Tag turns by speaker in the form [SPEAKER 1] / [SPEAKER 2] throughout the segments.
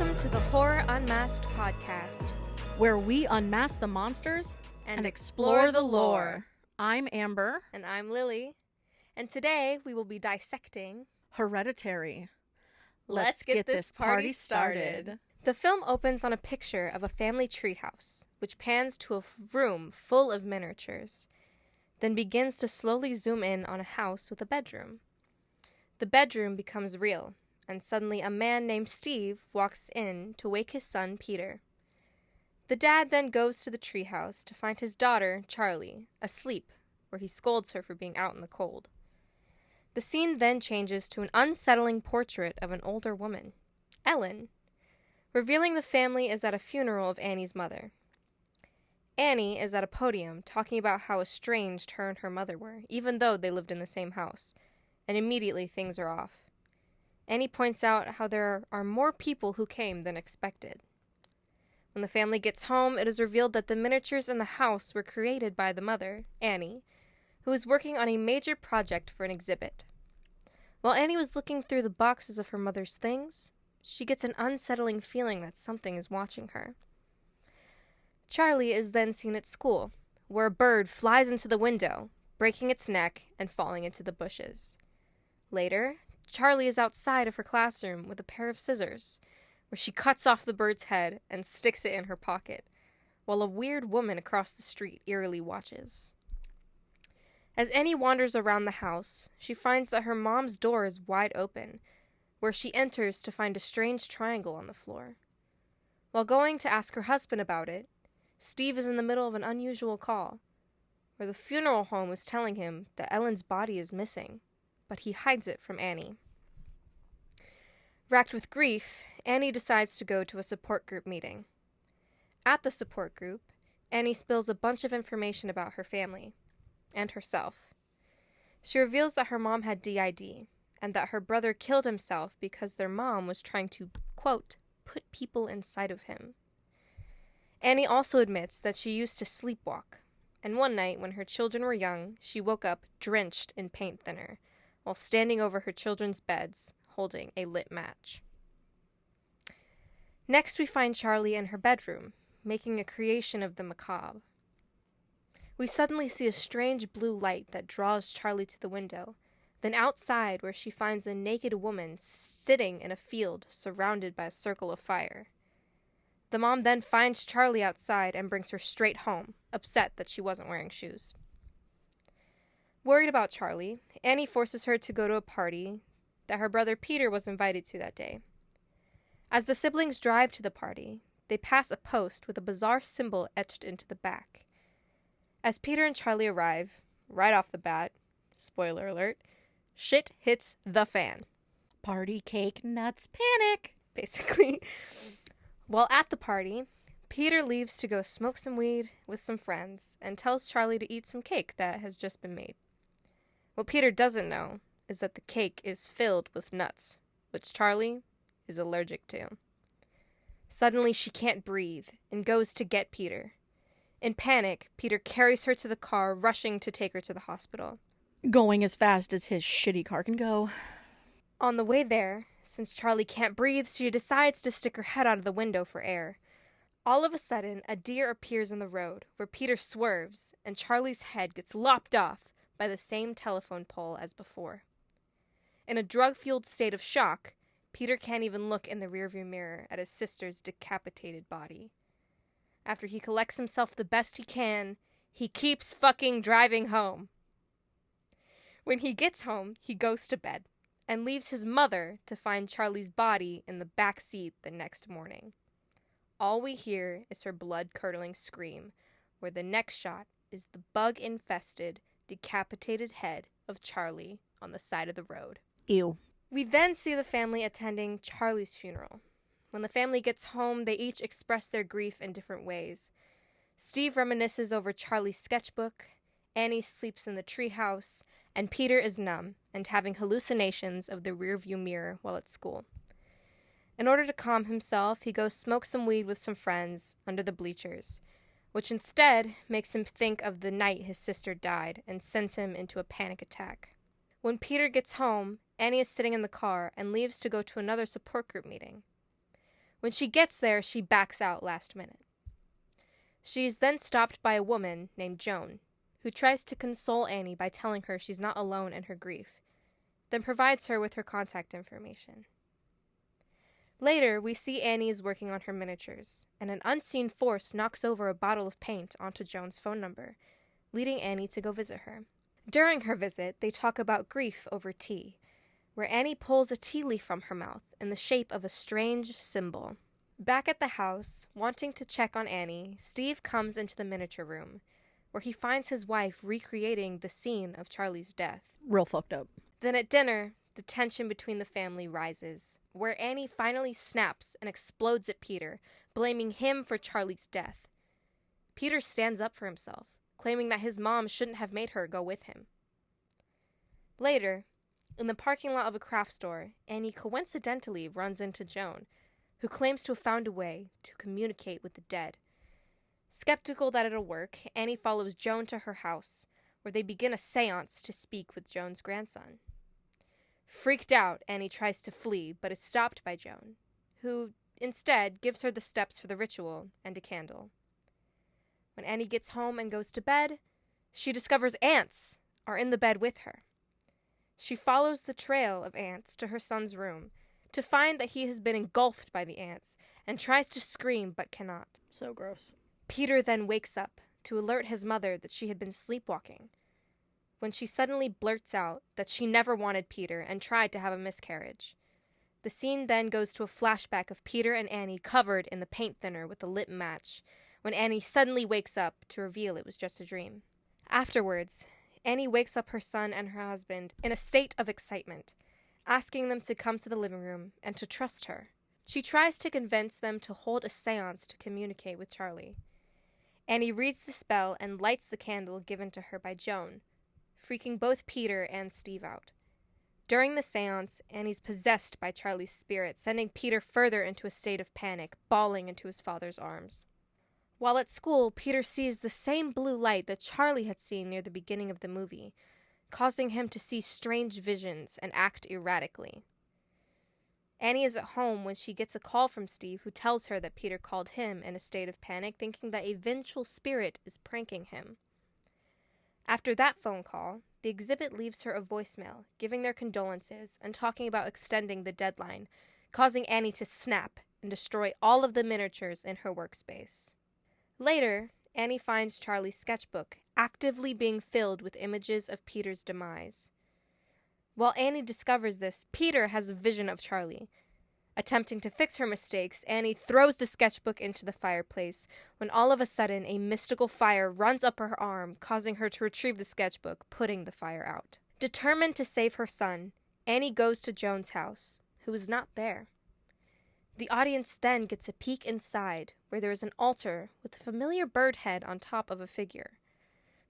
[SPEAKER 1] Welcome to the Horror Unmasked podcast,
[SPEAKER 2] where we unmask the monsters
[SPEAKER 1] and explore the lore.
[SPEAKER 2] I'm Amber.
[SPEAKER 1] And I'm Lily. And today we will be dissecting
[SPEAKER 2] Hereditary.
[SPEAKER 1] Let's get this party started. The film opens on a picture of a family treehouse, which pans to a room full of miniatures, then begins to slowly zoom in on a house with a bedroom. The bedroom becomes real, and suddenly a man named Steve walks in to wake his son, Peter. The dad then goes to the treehouse to find his daughter, Charlie, asleep, where he scolds her for being out in the cold. The scene then changes to an unsettling portrait of an older woman, Ellen, revealing the family is at a funeral of Annie's mother. Annie is at a podium talking about how estranged her and her mother were, even though they lived in the same house, and immediately things are off. Annie points out how there are more people who came than expected. When the family gets home, it is revealed that the miniatures in the house were created by the mother, Annie, who was working on a major project for an exhibit. While Annie was looking through the boxes of her mother's things, she gets an unsettling feeling that something is watching her. Charlie is then seen at school, where a bird flies into the window, breaking its neck and falling into the bushes. Later, Charlie is outside of her classroom with a pair of scissors, where she cuts off the bird's head and sticks it in her pocket, while a weird woman across the street eerily watches. As Annie wanders around the house, she finds that her mom's door is wide open, where she enters to find a strange triangle on the floor. While going to ask her husband about it, Steve is in the middle of an unusual call, where the funeral home is telling him that Ellen's body is missing, but he hides it from Annie. Racked with grief, Annie decides to go to a support group meeting. At the support group, Annie spills a bunch of information about her family and herself. She reveals that her mom had DID and that her brother killed himself because their mom was trying to, quote, put people inside of him. Annie also admits that she used to sleepwalk, and one night when her children were young, she woke up drenched in paint thinner while standing over her children's beds, holding a lit match. Next, we find Charlie in her bedroom, making a creation of the macabre. We suddenly see a strange blue light that draws Charlie to the window, then outside where she finds a naked woman sitting in a field surrounded by a circle of fire. The mom then finds Charlie outside and brings her straight home, upset that she wasn't wearing shoes. Worried about Charlie, Annie forces her to go to a party that her brother Peter was invited to that day. As the siblings drive to the party, they pass a post with a bizarre symbol etched into the back. As Peter and Charlie arrive, right off the bat, spoiler alert, shit hits the fan.
[SPEAKER 2] Party cake nuts panic,
[SPEAKER 1] basically. While at the party, Peter leaves to go smoke some weed with some friends and tells Charlie to eat some cake that has just been made. What Peter doesn't know is that the cake is filled with nuts, which Charlie is allergic to. Suddenly, she can't breathe and goes to get Peter. In panic, Peter carries her to the car, rushing to take her to the hospital.
[SPEAKER 2] Going as fast as his shitty car can go.
[SPEAKER 1] On the way there, since Charlie can't breathe, she decides to stick her head out of the window for air. All of a sudden, a deer appears in the road, where Peter swerves, and Charlie's head gets lopped off by the same telephone pole as before. In a drug-fueled state of shock, Peter can't even look in the rearview mirror at his sister's decapitated body. After he collects himself the best he can, he keeps fucking driving home. When he gets home, he goes to bed and leaves his mother to find Charlie's body in the back seat the next morning. All we hear is her blood-curdling scream, where the next shot is the bug-infested, decapitated head of Charlie on the side of the road.
[SPEAKER 2] Ew.
[SPEAKER 1] We then see the family attending Charlie's funeral. When the family gets home, they each express their grief in different ways. Steve reminisces over Charlie's sketchbook, Annie sleeps in the treehouse, and Peter is numb and having hallucinations of the rearview mirror while at school. In order to calm himself, he goes smoke some weed with some friends under the bleachers, which instead makes him think of the night his sister died and sends him into a panic attack. When Peter gets home, Annie is sitting in the car and leaves to go to another support group meeting. When she gets there, she backs out last minute. She is then stopped by a woman named Joan, who tries to console Annie by telling her she's not alone in her grief, then provides her with her contact information. Later, we see Annie is working on her miniatures, and an unseen force knocks over a bottle of paint onto Joan's phone number, leading Annie to go visit her. During her visit, they talk about grief over tea, where Annie pulls a tea leaf from her mouth in the shape of a strange symbol. Back at the house, wanting to check on Annie, Steve comes into the miniature room, where he finds his wife recreating the scene of Charlie's death.
[SPEAKER 2] Real fucked up.
[SPEAKER 1] Then at dinner, the tension between the family rises, where Annie finally snaps and explodes at Peter, blaming him for Charlie's death. Peter stands up for himself, claiming that his mom shouldn't have made her go with him. Later, in the parking lot of a craft store, Annie coincidentally runs into Joan, who claims to have found a way to communicate with the dead. Skeptical that it'll work, Annie follows Joan to her house, where they begin a seance to speak with Joan's grandson. Freaked out, Annie tries to flee, but is stopped by Joan, who instead gives her the steps for the ritual and a candle. When Annie gets home and goes to bed, she discovers ants are in the bed with her. She follows the trail of ants to her son's room to find that he has been engulfed by the ants and tries to scream but cannot.
[SPEAKER 2] So gross.
[SPEAKER 1] Peter then wakes up to alert his mother that she had been sleepwalking, when she suddenly blurts out that she never wanted Peter and tried to have a miscarriage. The scene then goes to a flashback of Peter and Annie covered in the paint thinner with a lit match, when Annie suddenly wakes up to reveal it was just a dream. Afterwards, Annie wakes up her son and her husband in a state of excitement, asking them to come to the living room and to trust her. She tries to convince them to hold a seance to communicate with Charlie. Annie reads the spell and lights the candle given to her by Joan, freaking both Peter and Steve out. During the seance, Annie's possessed by Charlie's spirit, sending Peter further into a state of panic, bawling into his father's arms. While at school, Peter sees the same blue light that Charlie had seen near the beginning of the movie, causing him to see strange visions and act erratically. Annie is at home when she gets a call from Steve, who tells her that Peter called him in a state of panic, thinking that a vengeful spirit is pranking him. After that phone call, the exhibit leaves her a voicemail, giving their condolences and talking about extending the deadline, causing Annie to snap and destroy all of the miniatures in her workspace. Later, Annie finds Charlie's sketchbook actively being filled with images of Peter's demise. While Annie discovers this, Peter has a vision of Charlie. Attempting to fix her mistakes, Annie throws the sketchbook into the fireplace, when all of a sudden a mystical fire runs up her arm, causing her to retrieve the sketchbook, putting the fire out. Determined to save her son, Annie goes to Joan's house, who is not there. The audience then gets a peek inside, where there is an altar with a familiar bird head on top of a figure.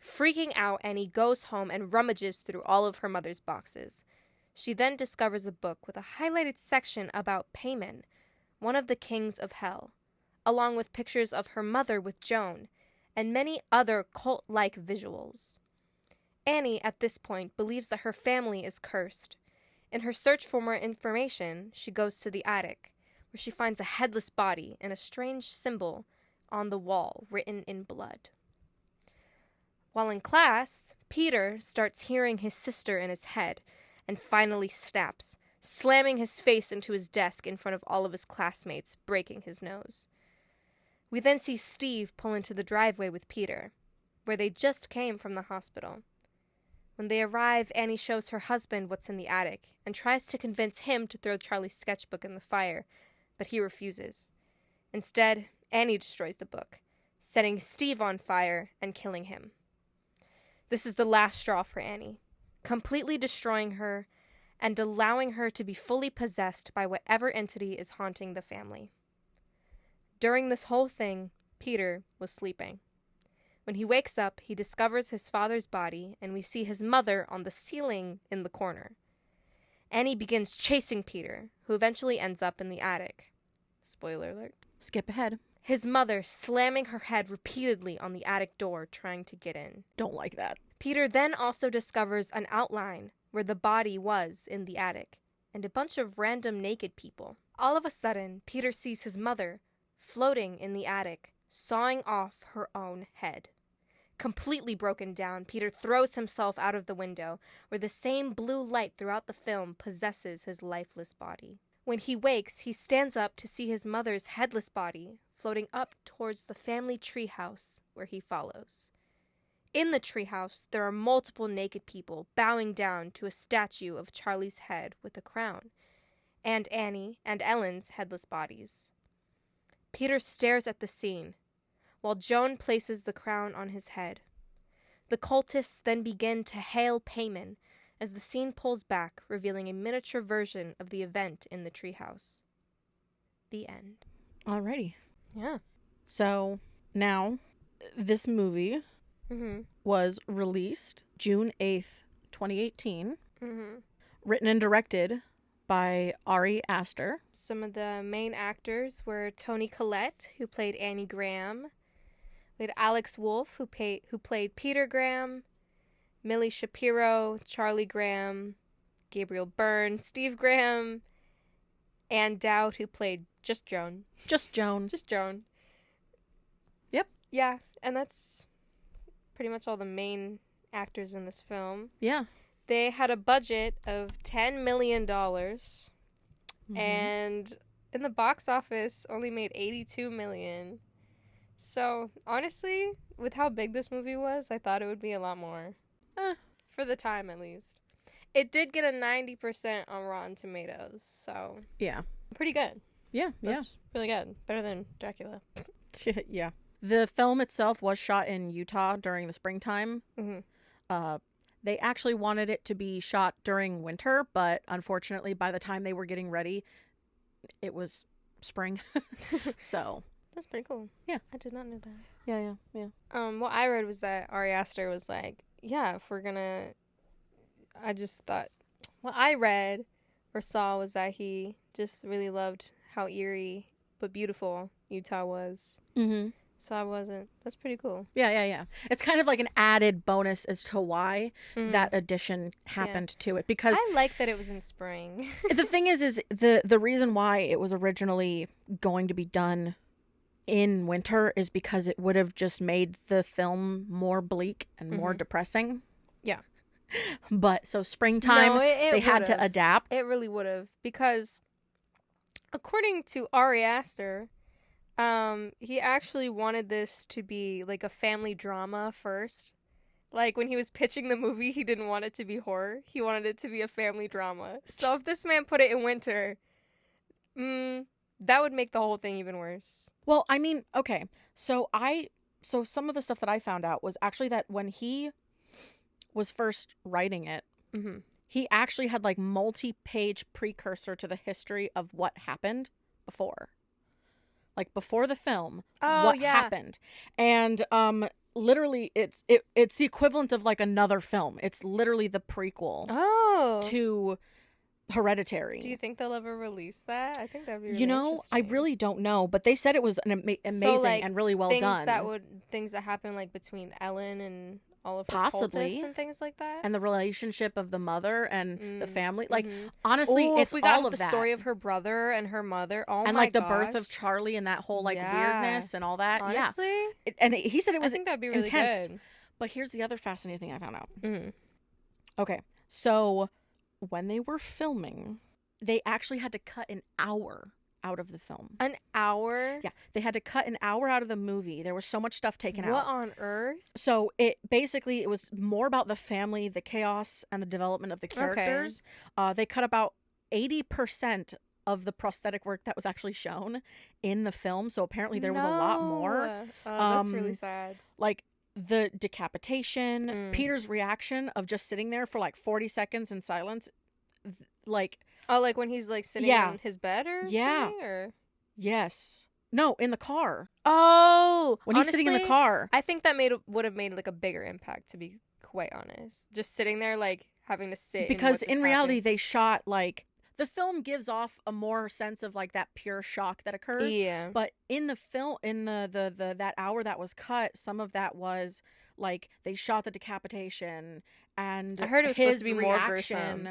[SPEAKER 1] Freaking out, Annie goes home and rummages through all of her mother's boxes. She then discovers a book with a highlighted section about Payman, one of the kings of hell, along with pictures of her mother with Joan, and many other cult-like visuals. Annie, at this point, believes that her family is cursed. In her search for more information, she goes to the attic, where she finds a headless body and a strange symbol on the wall written in blood. While in class, Peter starts hearing his sister in his head and finally snaps, slamming his face into his desk in front of all of his classmates, breaking his nose. We then see Steve pull into the driveway with Peter, where they just came from the hospital. When they arrive, Annie shows her husband what's in the attic and tries to convince him to throw Charlie's sketchbook in the fire, but he refuses. Instead, Annie destroys the book, setting Steve on fire and killing him. This is the last straw for Annie, completely destroying her and allowing her to be fully possessed by whatever entity is haunting the family. During this whole thing, Peter was sleeping. When he wakes up, he discovers his father's body, and we see his mother on the ceiling in the corner. Annie begins chasing Peter, who eventually ends up in the attic. Spoiler alert.
[SPEAKER 2] Skip ahead.
[SPEAKER 1] His mother slamming her head repeatedly on the attic door, trying to get in.
[SPEAKER 2] Don't like that.
[SPEAKER 1] Peter then also discovers an outline where the body was in the attic, and a bunch of random naked people. All of a sudden, Peter sees his mother floating in the attic, sawing off her own head. Completely broken down, Peter throws himself out of the window, where the same blue light throughout the film possesses his lifeless body. When he wakes, he stands up to see his mother's headless body floating up towards the family treehouse, where he follows. In the treehouse, there are multiple naked people bowing down to a statue of Charlie's head with a crown, and Annie and Ellen's headless bodies. Peter stares at the scene, while Joan places the crown on his head. The cultists then begin to hail payment as the scene pulls back, revealing a miniature version of the event in the treehouse. The end.
[SPEAKER 2] Alrighty.
[SPEAKER 1] Yeah.
[SPEAKER 2] So, now, this movie was released June 8th, 2018. Written and directed by Ari Aster.
[SPEAKER 1] Some of the main actors were Toni Collette, who played Annie Graham. We had Alex Wolff, who played Peter Graham. Millie Shapiro, Charlie Graham, Gabriel Byrne, Steve Graham, Ann Dowd, who played just Joan.
[SPEAKER 2] Just Joan.
[SPEAKER 1] Just Joan.
[SPEAKER 2] Yep.
[SPEAKER 1] Yeah, and that's pretty much all the main actors in this film.
[SPEAKER 2] Yeah.
[SPEAKER 1] They had a budget of $10 million, and in the box office only made $82 million. So, honestly, with how big this movie was, I thought it would be a lot more. For the time, at least. It did get a 90% on Rotten Tomatoes, so...
[SPEAKER 2] Yeah.
[SPEAKER 1] Pretty good.
[SPEAKER 2] Yeah,
[SPEAKER 1] That's really good. Better than Dracula.
[SPEAKER 2] Yeah. The film itself was shot in Utah during the springtime. They actually wanted it to be shot during winter, but unfortunately, by the time they were getting ready, it was spring. So...
[SPEAKER 1] That's pretty cool.
[SPEAKER 2] Yeah.
[SPEAKER 1] I did not know that.
[SPEAKER 2] Yeah.
[SPEAKER 1] What I read was that Ari Aster was like, yeah, if we're gonna... I just thought... What I read or saw was that he just really loved how eerie but beautiful Utah was. So I wasn't... That's pretty cool.
[SPEAKER 2] Yeah. It's kind of like an added bonus as to why that addition happened to it. Because
[SPEAKER 1] I like that it was in spring.
[SPEAKER 2] the thing is the reason why it was originally going to be done in winter is because it would have just made the film more bleak and more depressing.
[SPEAKER 1] Yeah.
[SPEAKER 2] But so springtime, they had to adapt.
[SPEAKER 1] It really would have, because according to Ari Aster, he actually wanted this to be like a family drama first. Like when he was pitching the movie, he didn't want it to be horror. He wanted it to be a family drama. So if this man put it in winter, that would make the whole thing even worse.
[SPEAKER 2] Well, I mean, okay. So some of the stuff that I found out was actually that when he was first writing it, he actually had like multi-page precursor to the history of what happened before. Like before the film, what happened. And literally it's the equivalent of like another film. It's literally the prequel to Hereditary.
[SPEAKER 1] Do you think they'll ever release that? I think that'd be really
[SPEAKER 2] I really don't know, but they said it was amazing and really well done.
[SPEAKER 1] Things that happen like between Ellen and all of her
[SPEAKER 2] possibly
[SPEAKER 1] cultists and things like that,
[SPEAKER 2] and the relationship of the mother and the family. Like honestly, it's
[SPEAKER 1] if we got
[SPEAKER 2] all of
[SPEAKER 1] the
[SPEAKER 2] that.
[SPEAKER 1] Story of her brother and her mother. Oh
[SPEAKER 2] and
[SPEAKER 1] my
[SPEAKER 2] like
[SPEAKER 1] gosh.
[SPEAKER 2] the birth of Charlie and that whole like weirdness and all that.
[SPEAKER 1] Honestly,
[SPEAKER 2] and he said it was
[SPEAKER 1] I think that'd be really
[SPEAKER 2] intense.
[SPEAKER 1] good.
[SPEAKER 2] But here's the other fascinating thing I found out. Okay, so when they were filming, they actually had to cut an hour out of the film.
[SPEAKER 1] An hour?
[SPEAKER 2] Yeah, they had to cut an hour out of the movie. There was so much stuff taken out.
[SPEAKER 1] What on earth?
[SPEAKER 2] So it was more about the family, the chaos, and the development of the characters. They cut about 80% of the prosthetic work that was actually shown in the film. So apparently there was a lot more.
[SPEAKER 1] That's really sad.
[SPEAKER 2] Like the decapitation, Peter's reaction of just sitting there for like 40 seconds in silence, like...
[SPEAKER 1] Oh, like when he's like sitting in his bed or something? Or...
[SPEAKER 2] Yes. No, in the car.
[SPEAKER 1] Oh!
[SPEAKER 2] When he's sitting in the car.
[SPEAKER 1] I think that would have made like a bigger impact, to be quite honest. Just sitting there like having to sit.
[SPEAKER 2] Because in reality they shot like... The film gives off a more sense of like that pure shock that occurs.
[SPEAKER 1] Yeah.
[SPEAKER 2] But in the film, in the that hour that was cut, some of that was like they shot the decapitation and
[SPEAKER 1] I heard it was supposed to be more gruesome.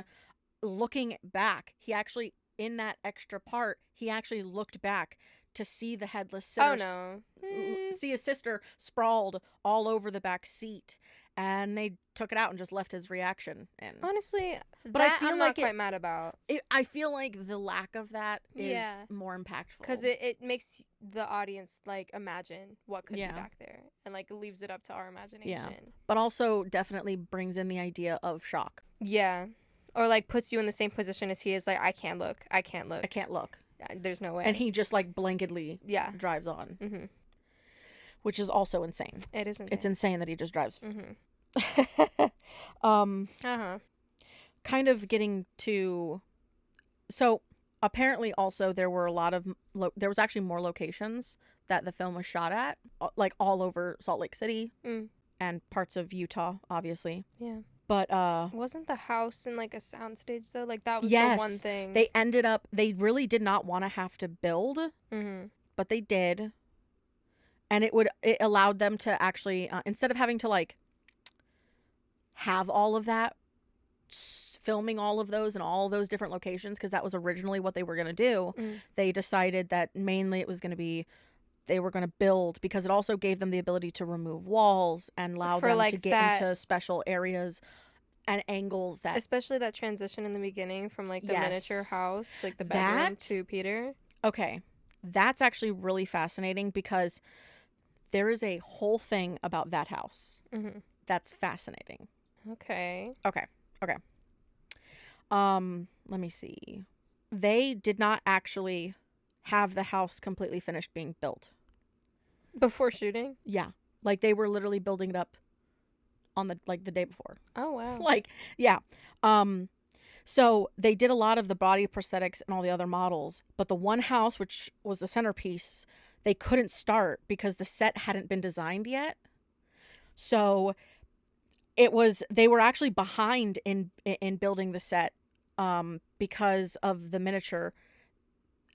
[SPEAKER 2] looking back, he actually, in that extra part, he actually looked back to see the headless sitter.
[SPEAKER 1] Oh no.
[SPEAKER 2] See his sister sprawled all over the back seat, and they took it out and just left his reaction in.
[SPEAKER 1] Honestly,
[SPEAKER 2] but
[SPEAKER 1] that
[SPEAKER 2] I feel
[SPEAKER 1] I'm
[SPEAKER 2] like
[SPEAKER 1] not quite mad about.
[SPEAKER 2] I feel like the lack of that is more impactful.
[SPEAKER 1] Because it makes the audience, like, imagine what could be back there. And, like, leaves it up to our imagination.
[SPEAKER 2] Yeah. But also definitely brings in the idea of shock.
[SPEAKER 1] Yeah. Or, like, puts you in the same position as he is. Like, I can't look. I can't look.
[SPEAKER 2] I can't look.
[SPEAKER 1] There's no way.
[SPEAKER 2] And he just, like, blanketly drives on.
[SPEAKER 1] Mm-hmm.
[SPEAKER 2] Which is also insane.
[SPEAKER 1] It is insane.
[SPEAKER 2] It's insane that he just drives.
[SPEAKER 1] Mm-hmm.
[SPEAKER 2] Kind of getting to... So, apparently also there were a lot of... there was actually more locations that the film was shot at. Like, all over Salt Lake City. And parts of Utah, obviously.
[SPEAKER 1] Yeah.
[SPEAKER 2] But,
[SPEAKER 1] wasn't the house in, like, a soundstage, though? Like, that was
[SPEAKER 2] yes,
[SPEAKER 1] the one thing.
[SPEAKER 2] They ended up... They really did not want to have to build. But they did. And it allowed them to actually... instead of having to, like... have all of that... filming all of those in all those different locations, because that was originally what they were going to do. They decided that mainly it was going to be... They were going to build, because it also gave them the ability to remove walls and allow them to get into special areas and angles that...
[SPEAKER 1] Especially that transition in the beginning from, like, the miniature house, like, the bedroom to Peter.
[SPEAKER 2] Okay. That's actually really fascinating, because there is a whole thing about that house. That's fascinating.
[SPEAKER 1] Okay.
[SPEAKER 2] Let me see. They did not actually... have the house completely finished being built.
[SPEAKER 1] Before shooting?
[SPEAKER 2] Yeah. Like, they were literally building it up on the day before.
[SPEAKER 1] Oh, wow.
[SPEAKER 2] Like, yeah. So they did a lot of the body prosthetics and all the other models, but the one house, which was the centerpiece, they couldn't start because the set hadn't been designed yet. So they were actually behind in building the set, because of the miniature.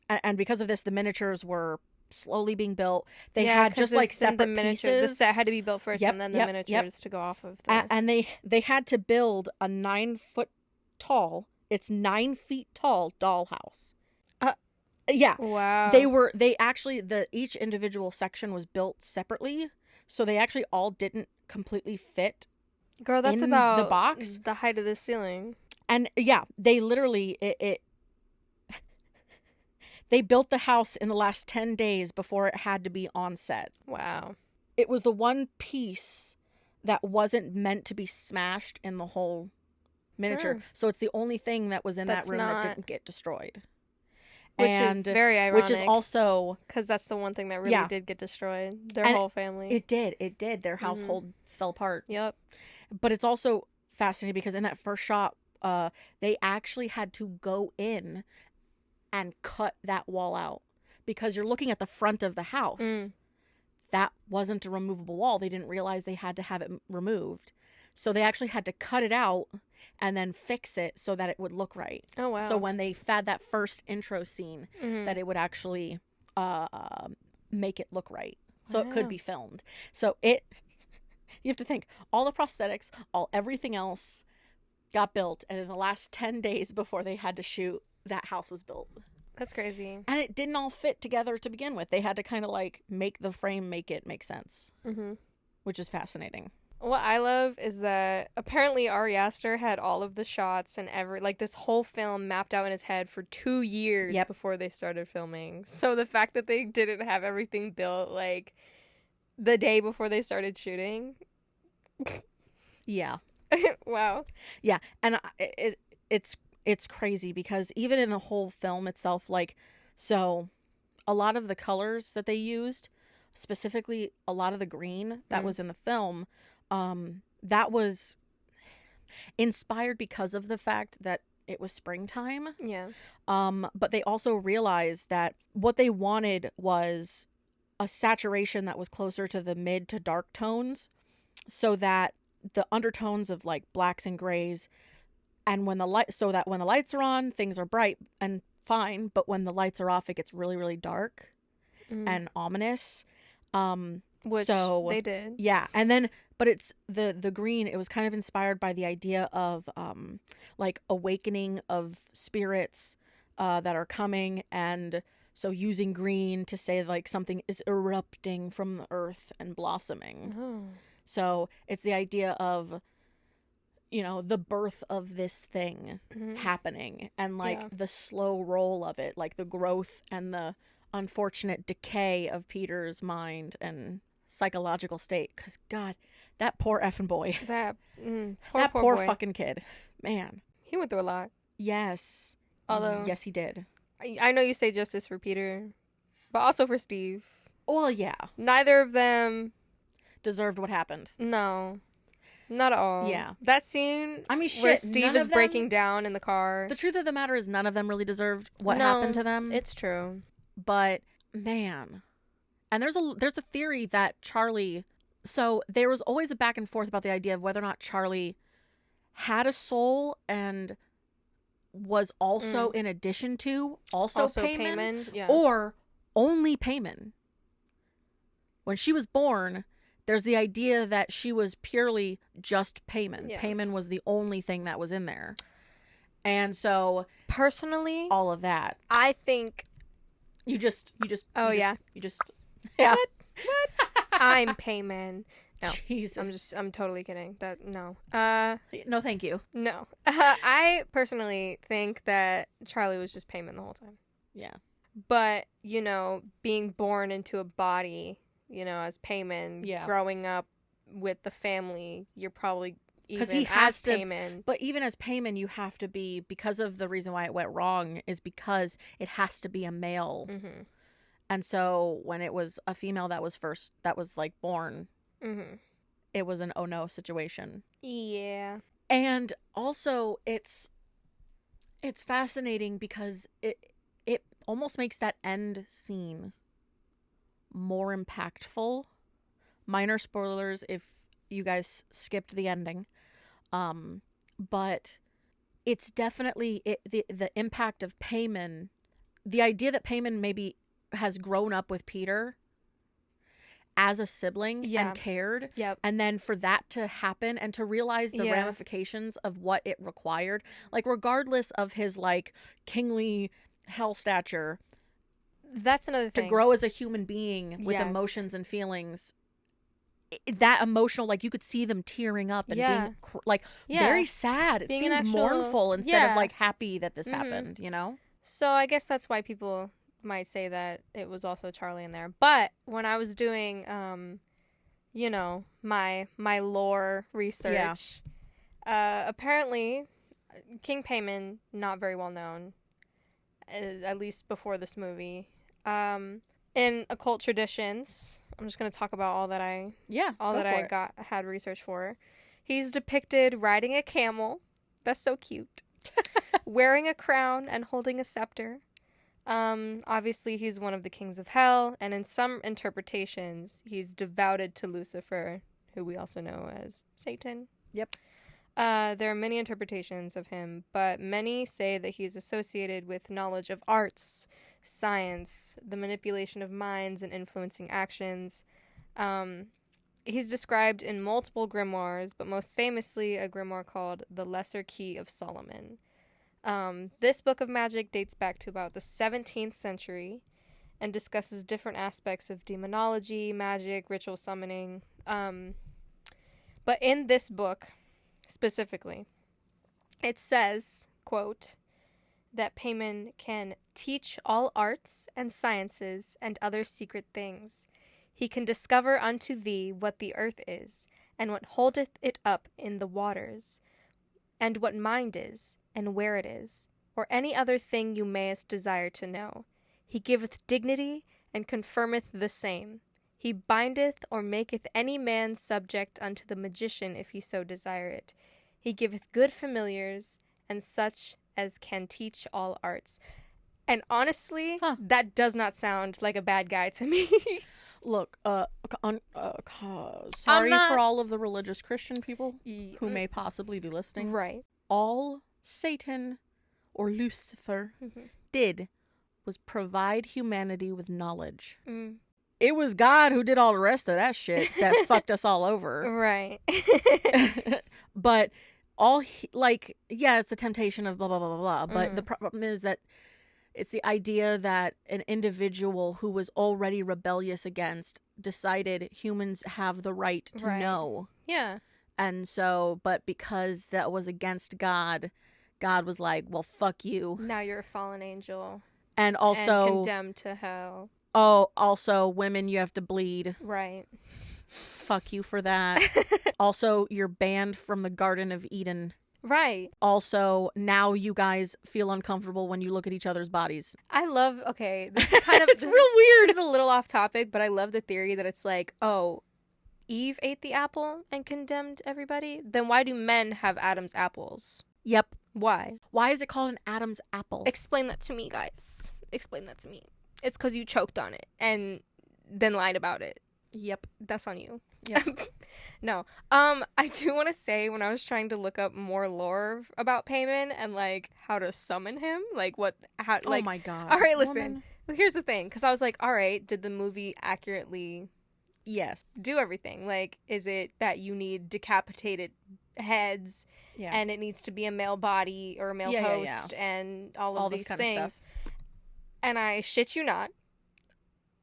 [SPEAKER 2] And because of this, the miniatures were slowly being built. They had just like separate pieces.
[SPEAKER 1] The set had to be built first, and then the miniatures to go off of.
[SPEAKER 2] And they had to build a 9 foot tall. It's 9 feet tall dollhouse. Yeah.
[SPEAKER 1] Wow.
[SPEAKER 2] Each individual section was built separately, so they actually all didn't completely fit.
[SPEAKER 1] Girl, that's
[SPEAKER 2] in
[SPEAKER 1] about
[SPEAKER 2] the box,
[SPEAKER 1] the height of the ceiling.
[SPEAKER 2] And yeah, they literally They built the house in the last 10 days before it had to be on set.
[SPEAKER 1] Wow.
[SPEAKER 2] It was the one piece that wasn't meant to be smashed in the whole miniature. So it's the only thing that was in that room that didn't get destroyed.
[SPEAKER 1] Which is very ironic.
[SPEAKER 2] Which is also...
[SPEAKER 1] because that's the one thing that really did get destroyed. Their whole family.
[SPEAKER 2] It did. Their household fell apart.
[SPEAKER 1] Yep.
[SPEAKER 2] But it's also fascinating because in that first shot, they actually had to go in and cut that wall out, because you're looking at the front of the house. That wasn't a removable wall. They didn't realize they had to have it removed. So they actually had to cut it out and then fix it so that it would look right.
[SPEAKER 1] Oh, wow.
[SPEAKER 2] So when they had that first intro scene, that it would actually make it look right. So it could be filmed. So you have to think, all the prosthetics, everything else got built, and in the last 10 days before they had to shoot, that house was built.
[SPEAKER 1] That's crazy.
[SPEAKER 2] And it didn't all fit together to begin with. They had to kind of like make the frame make it make sense. Which is fascinating.
[SPEAKER 1] What I love is that apparently Ari Aster had all of the shots and this whole film mapped out in his head for 2 years before they started filming. So the fact that they didn't have everything built like the day before they started shooting.
[SPEAKER 2] Yeah.
[SPEAKER 1] Wow.
[SPEAKER 2] Yeah. And it's crazy because even in the whole film itself, like, so a lot of the colors that they used, specifically a lot of the green that was in the film, that was inspired because of the fact that it was springtime.
[SPEAKER 1] Yeah.
[SPEAKER 2] But they also realized that what they wanted was a saturation that was closer to the mid to dark tones, so that the undertones of like blacks and grays, and when the lights are on, things are bright and fine, but when the lights are off, it gets really, really dark and ominous.
[SPEAKER 1] Which
[SPEAKER 2] so
[SPEAKER 1] they did.
[SPEAKER 2] Yeah, and then but it's the green. It was kind of inspired by the idea of like awakening of spirits that are coming, and so using green to say like something is erupting from the earth and blossoming.
[SPEAKER 1] Oh.
[SPEAKER 2] So it's the idea of, you know, the birth of this thing happening, and like the slow roll of it, like the growth and the unfortunate decay of Peter's mind and psychological state. Because God, that poor effing boy,
[SPEAKER 1] That
[SPEAKER 2] poor
[SPEAKER 1] boy.
[SPEAKER 2] fucking kid, man.
[SPEAKER 1] He went through a lot.
[SPEAKER 2] Yes.
[SPEAKER 1] Although
[SPEAKER 2] yes, he did.
[SPEAKER 1] I know you say justice for Peter, but also for Steve.
[SPEAKER 2] Well, yeah,
[SPEAKER 1] Neither of them
[SPEAKER 2] deserved what happened.
[SPEAKER 1] No, not at all.
[SPEAKER 2] Yeah,
[SPEAKER 1] that scene.
[SPEAKER 2] I mean, shit.
[SPEAKER 1] Where Steve is breaking down in the car.
[SPEAKER 2] The truth of the matter is, none of them really deserved what happened to them.
[SPEAKER 1] It's true,
[SPEAKER 2] but man, and there's a theory that Charlie. So there was always a back and forth about the idea of whether or not Charlie had a soul and was also in addition to also Payman, or only Payman. When she was born, there's the idea that she was purely just Payman.
[SPEAKER 1] Yeah.
[SPEAKER 2] Payman was the only thing that was in there. And so
[SPEAKER 1] personally,
[SPEAKER 2] all of that,
[SPEAKER 1] I think
[SPEAKER 2] you just
[SPEAKER 1] yeah. What? I'm Payman. No,
[SPEAKER 2] Jesus.
[SPEAKER 1] I'm totally kidding. No,
[SPEAKER 2] thank you.
[SPEAKER 1] No, I personally think that Charlie was just Payman the whole time.
[SPEAKER 2] Yeah,
[SPEAKER 1] but you know, being born into a body, you know, as Payman, growing up with the family, you're probably even he has as Payman.
[SPEAKER 2] But even as Payman, you have to be, because of the reason why it went wrong is because it has to be a male.
[SPEAKER 1] Mm-hmm.
[SPEAKER 2] And so when it was a female that was like born, it was an oh no situation.
[SPEAKER 1] Yeah.
[SPEAKER 2] And also it's fascinating because it almost makes that end scene more impactful. Minor spoilers if you guys skipped the ending. But it's definitely the impact of Payman, the idea that Payman maybe has grown up with Peter as a sibling and cared.
[SPEAKER 1] Yep.
[SPEAKER 2] And then for that to happen and to realize the ramifications of what it required, like regardless of his like kingly hell stature,
[SPEAKER 1] that's another thing.
[SPEAKER 2] To grow as a human being with emotions and feelings, that emotional, like you could see them tearing up and being like very sad. It seemed mournful instead of like happy that this happened, you know?
[SPEAKER 1] So I guess that's why people might say that it was also Charlie in there. But when I was doing you know, my lore research, apparently King Payman, not very well known, at least before this movie. In occult traditions, I'm just going to talk about all that I had research for. He's depicted riding a camel. That's so cute. Wearing a crown and holding a scepter. Obviously he's one of the kings of hell, and in some interpretations he's devoted to Lucifer, who we also know as Satan.
[SPEAKER 2] Yep.
[SPEAKER 1] There are many interpretations of him, but many say that he's associated with knowledge of arts, science, the manipulation of minds, and influencing actions. He's described in multiple grimoires, but most famously a grimoire called The Lesser Key of Solomon. This book of magic dates back to about the 17th century and discusses different aspects of demonology, magic, ritual summoning. But in this book, specifically, it says, quote, that Payman can teach all arts and sciences and other secret things. He can discover unto thee what the earth is, and what holdeth it up in the waters, and what mind is, and where it is, or any other thing you mayest desire to know. He giveth dignity, and confirmeth the same. He bindeth or maketh any man subject unto the magician if he so desire it. He giveth good familiars, and such as can teach all arts. And honestly, that does not sound like a bad guy to me.
[SPEAKER 2] Look, sorry for all of the religious Christian people who may possibly be listening.
[SPEAKER 1] Right.
[SPEAKER 2] All Satan or Lucifer did was provide humanity with knowledge. it was God who did all the rest of that shit that fucked us all over.
[SPEAKER 1] Right.
[SPEAKER 2] But it's the temptation of blah, blah, blah, blah, blah. But the problem is that it's the idea that an individual who was already rebellious against decided humans have the right to know.
[SPEAKER 1] Yeah.
[SPEAKER 2] And so, but because that was against God, God was like, well, fuck you.
[SPEAKER 1] Now you're a fallen angel.
[SPEAKER 2] And also...
[SPEAKER 1] And condemned to hell.
[SPEAKER 2] Oh, also, women, you have to bleed.
[SPEAKER 1] Right.
[SPEAKER 2] Fuck you for that. Also, you're banned from the Garden of Eden.
[SPEAKER 1] Right.
[SPEAKER 2] Also, now you guys feel uncomfortable when you look at each other's bodies.
[SPEAKER 1] I love, okay, this is kind of...
[SPEAKER 2] It's real weird.
[SPEAKER 1] This is a little off topic, but I love the theory that it's like, oh, Eve ate the apple and condemned everybody? Then why do men have Adam's apples?
[SPEAKER 2] Yep.
[SPEAKER 1] Why?
[SPEAKER 2] Why is it called an Adam's apple?
[SPEAKER 1] Explain that to me, guys. Explain that to me. It's because you choked on it and then lied about it.
[SPEAKER 2] Yep.
[SPEAKER 1] That's on you.
[SPEAKER 2] Yep.
[SPEAKER 1] No. I do want to say, when I was trying to look up more lore about Payman and, like, how to summon him, oh
[SPEAKER 2] my God.
[SPEAKER 1] All right, listen. Well, here's the thing, because I was like, all right, did the movie accurately do everything? Like, is it that you need decapitated heads and it needs to be a male body or a male host and all of these
[SPEAKER 2] this kind
[SPEAKER 1] things?
[SPEAKER 2] of stuff.
[SPEAKER 1] And I shit you not,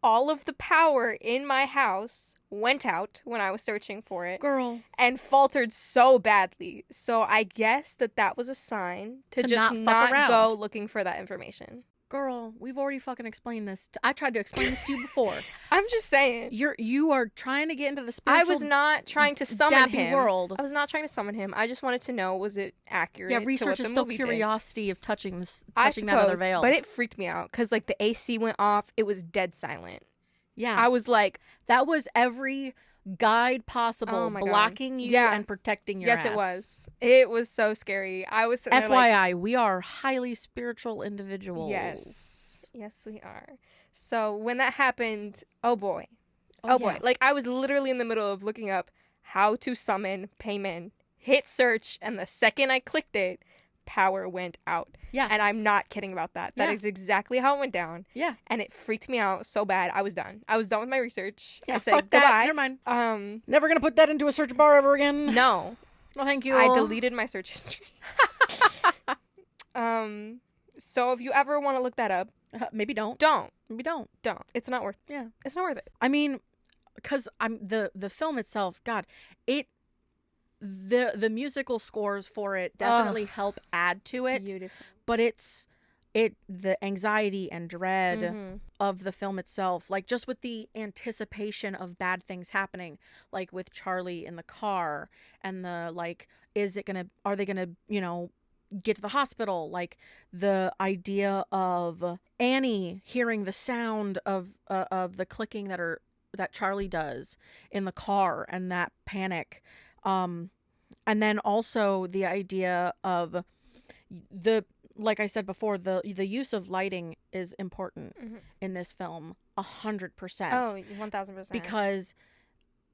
[SPEAKER 1] all of the power in my house went out when I was searching for it.
[SPEAKER 2] Girl.
[SPEAKER 1] And faltered so badly. So I guess that was a sign to just not go looking for that information.
[SPEAKER 2] Girl, we've already fucking explained this. I tried to explain this to you before.
[SPEAKER 1] I'm just saying.
[SPEAKER 2] You are trying to get into the spiritual...
[SPEAKER 1] I was not trying to summon him.
[SPEAKER 2] world.
[SPEAKER 1] I was not trying to summon him. I just wanted to know, was it accurate?
[SPEAKER 2] Yeah, research is still curiosity of touching that other veil.
[SPEAKER 1] But it freaked me out because, like, the AC went off. It was dead silent.
[SPEAKER 2] Yeah.
[SPEAKER 1] I was like...
[SPEAKER 2] That was every guide possible blocking you and protecting your ass.
[SPEAKER 1] Yes, it was. It was so scary. I was sitting there
[SPEAKER 2] FYI, we are highly spiritual individuals.
[SPEAKER 1] Yes. Yes, we are. So when that happened, oh boy. Oh boy. Like, I was literally in the middle of looking up how to summon Payman, hit search, and the second I clicked it, power went out.
[SPEAKER 2] Yeah.
[SPEAKER 1] And I'm not kidding about that. That is exactly how it went down.
[SPEAKER 2] Yeah.
[SPEAKER 1] And it freaked me out so bad. I was done. I was done with my research.
[SPEAKER 2] Yeah,
[SPEAKER 1] I said,
[SPEAKER 2] fuck
[SPEAKER 1] goodbye.
[SPEAKER 2] that. Never mind. Never gonna put that into a search bar ever again.
[SPEAKER 1] No.
[SPEAKER 2] No, thank you.
[SPEAKER 1] I deleted my search history. So if you ever want to look that up,
[SPEAKER 2] maybe don't. Maybe don't.
[SPEAKER 1] It's not worth.
[SPEAKER 2] Yeah.
[SPEAKER 1] It's not worth it.
[SPEAKER 2] I mean, because the film itself, God, the musical scores for it definitely help add to it.
[SPEAKER 1] Beautiful.
[SPEAKER 2] But the anxiety and dread of the film itself, like just with the anticipation of bad things happening, like with Charlie in the car and the like, are they gonna, get to the hospital? Like the idea of Annie hearing the sound of the clicking that Charlie does in the car and that panic. And then also the idea of like I said before, the use of lighting is important in this film, 100%.
[SPEAKER 1] Oh, 1000%.
[SPEAKER 2] Because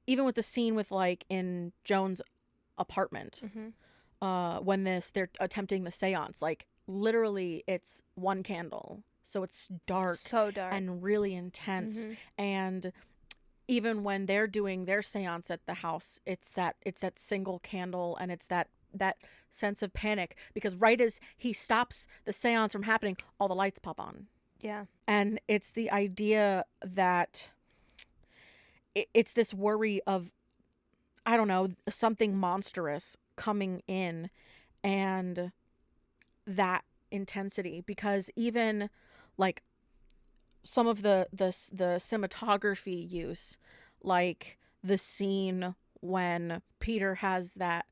[SPEAKER 2] even with the scene with, like, in Joan's apartment, when they're attempting the seance, like, literally it's one candle, so it's dark,
[SPEAKER 1] so dark,
[SPEAKER 2] and really intense. And even when they're doing their seance at the house, it's that single candle, and it's that sense of panic, because right as he stops the seance from happening, all the lights pop on.
[SPEAKER 1] Yeah.
[SPEAKER 2] And it's the idea that it's this worry of, I don't know, something monstrous coming in, and that intensity, because even like some of the cinematography use, like the scene when Peter has that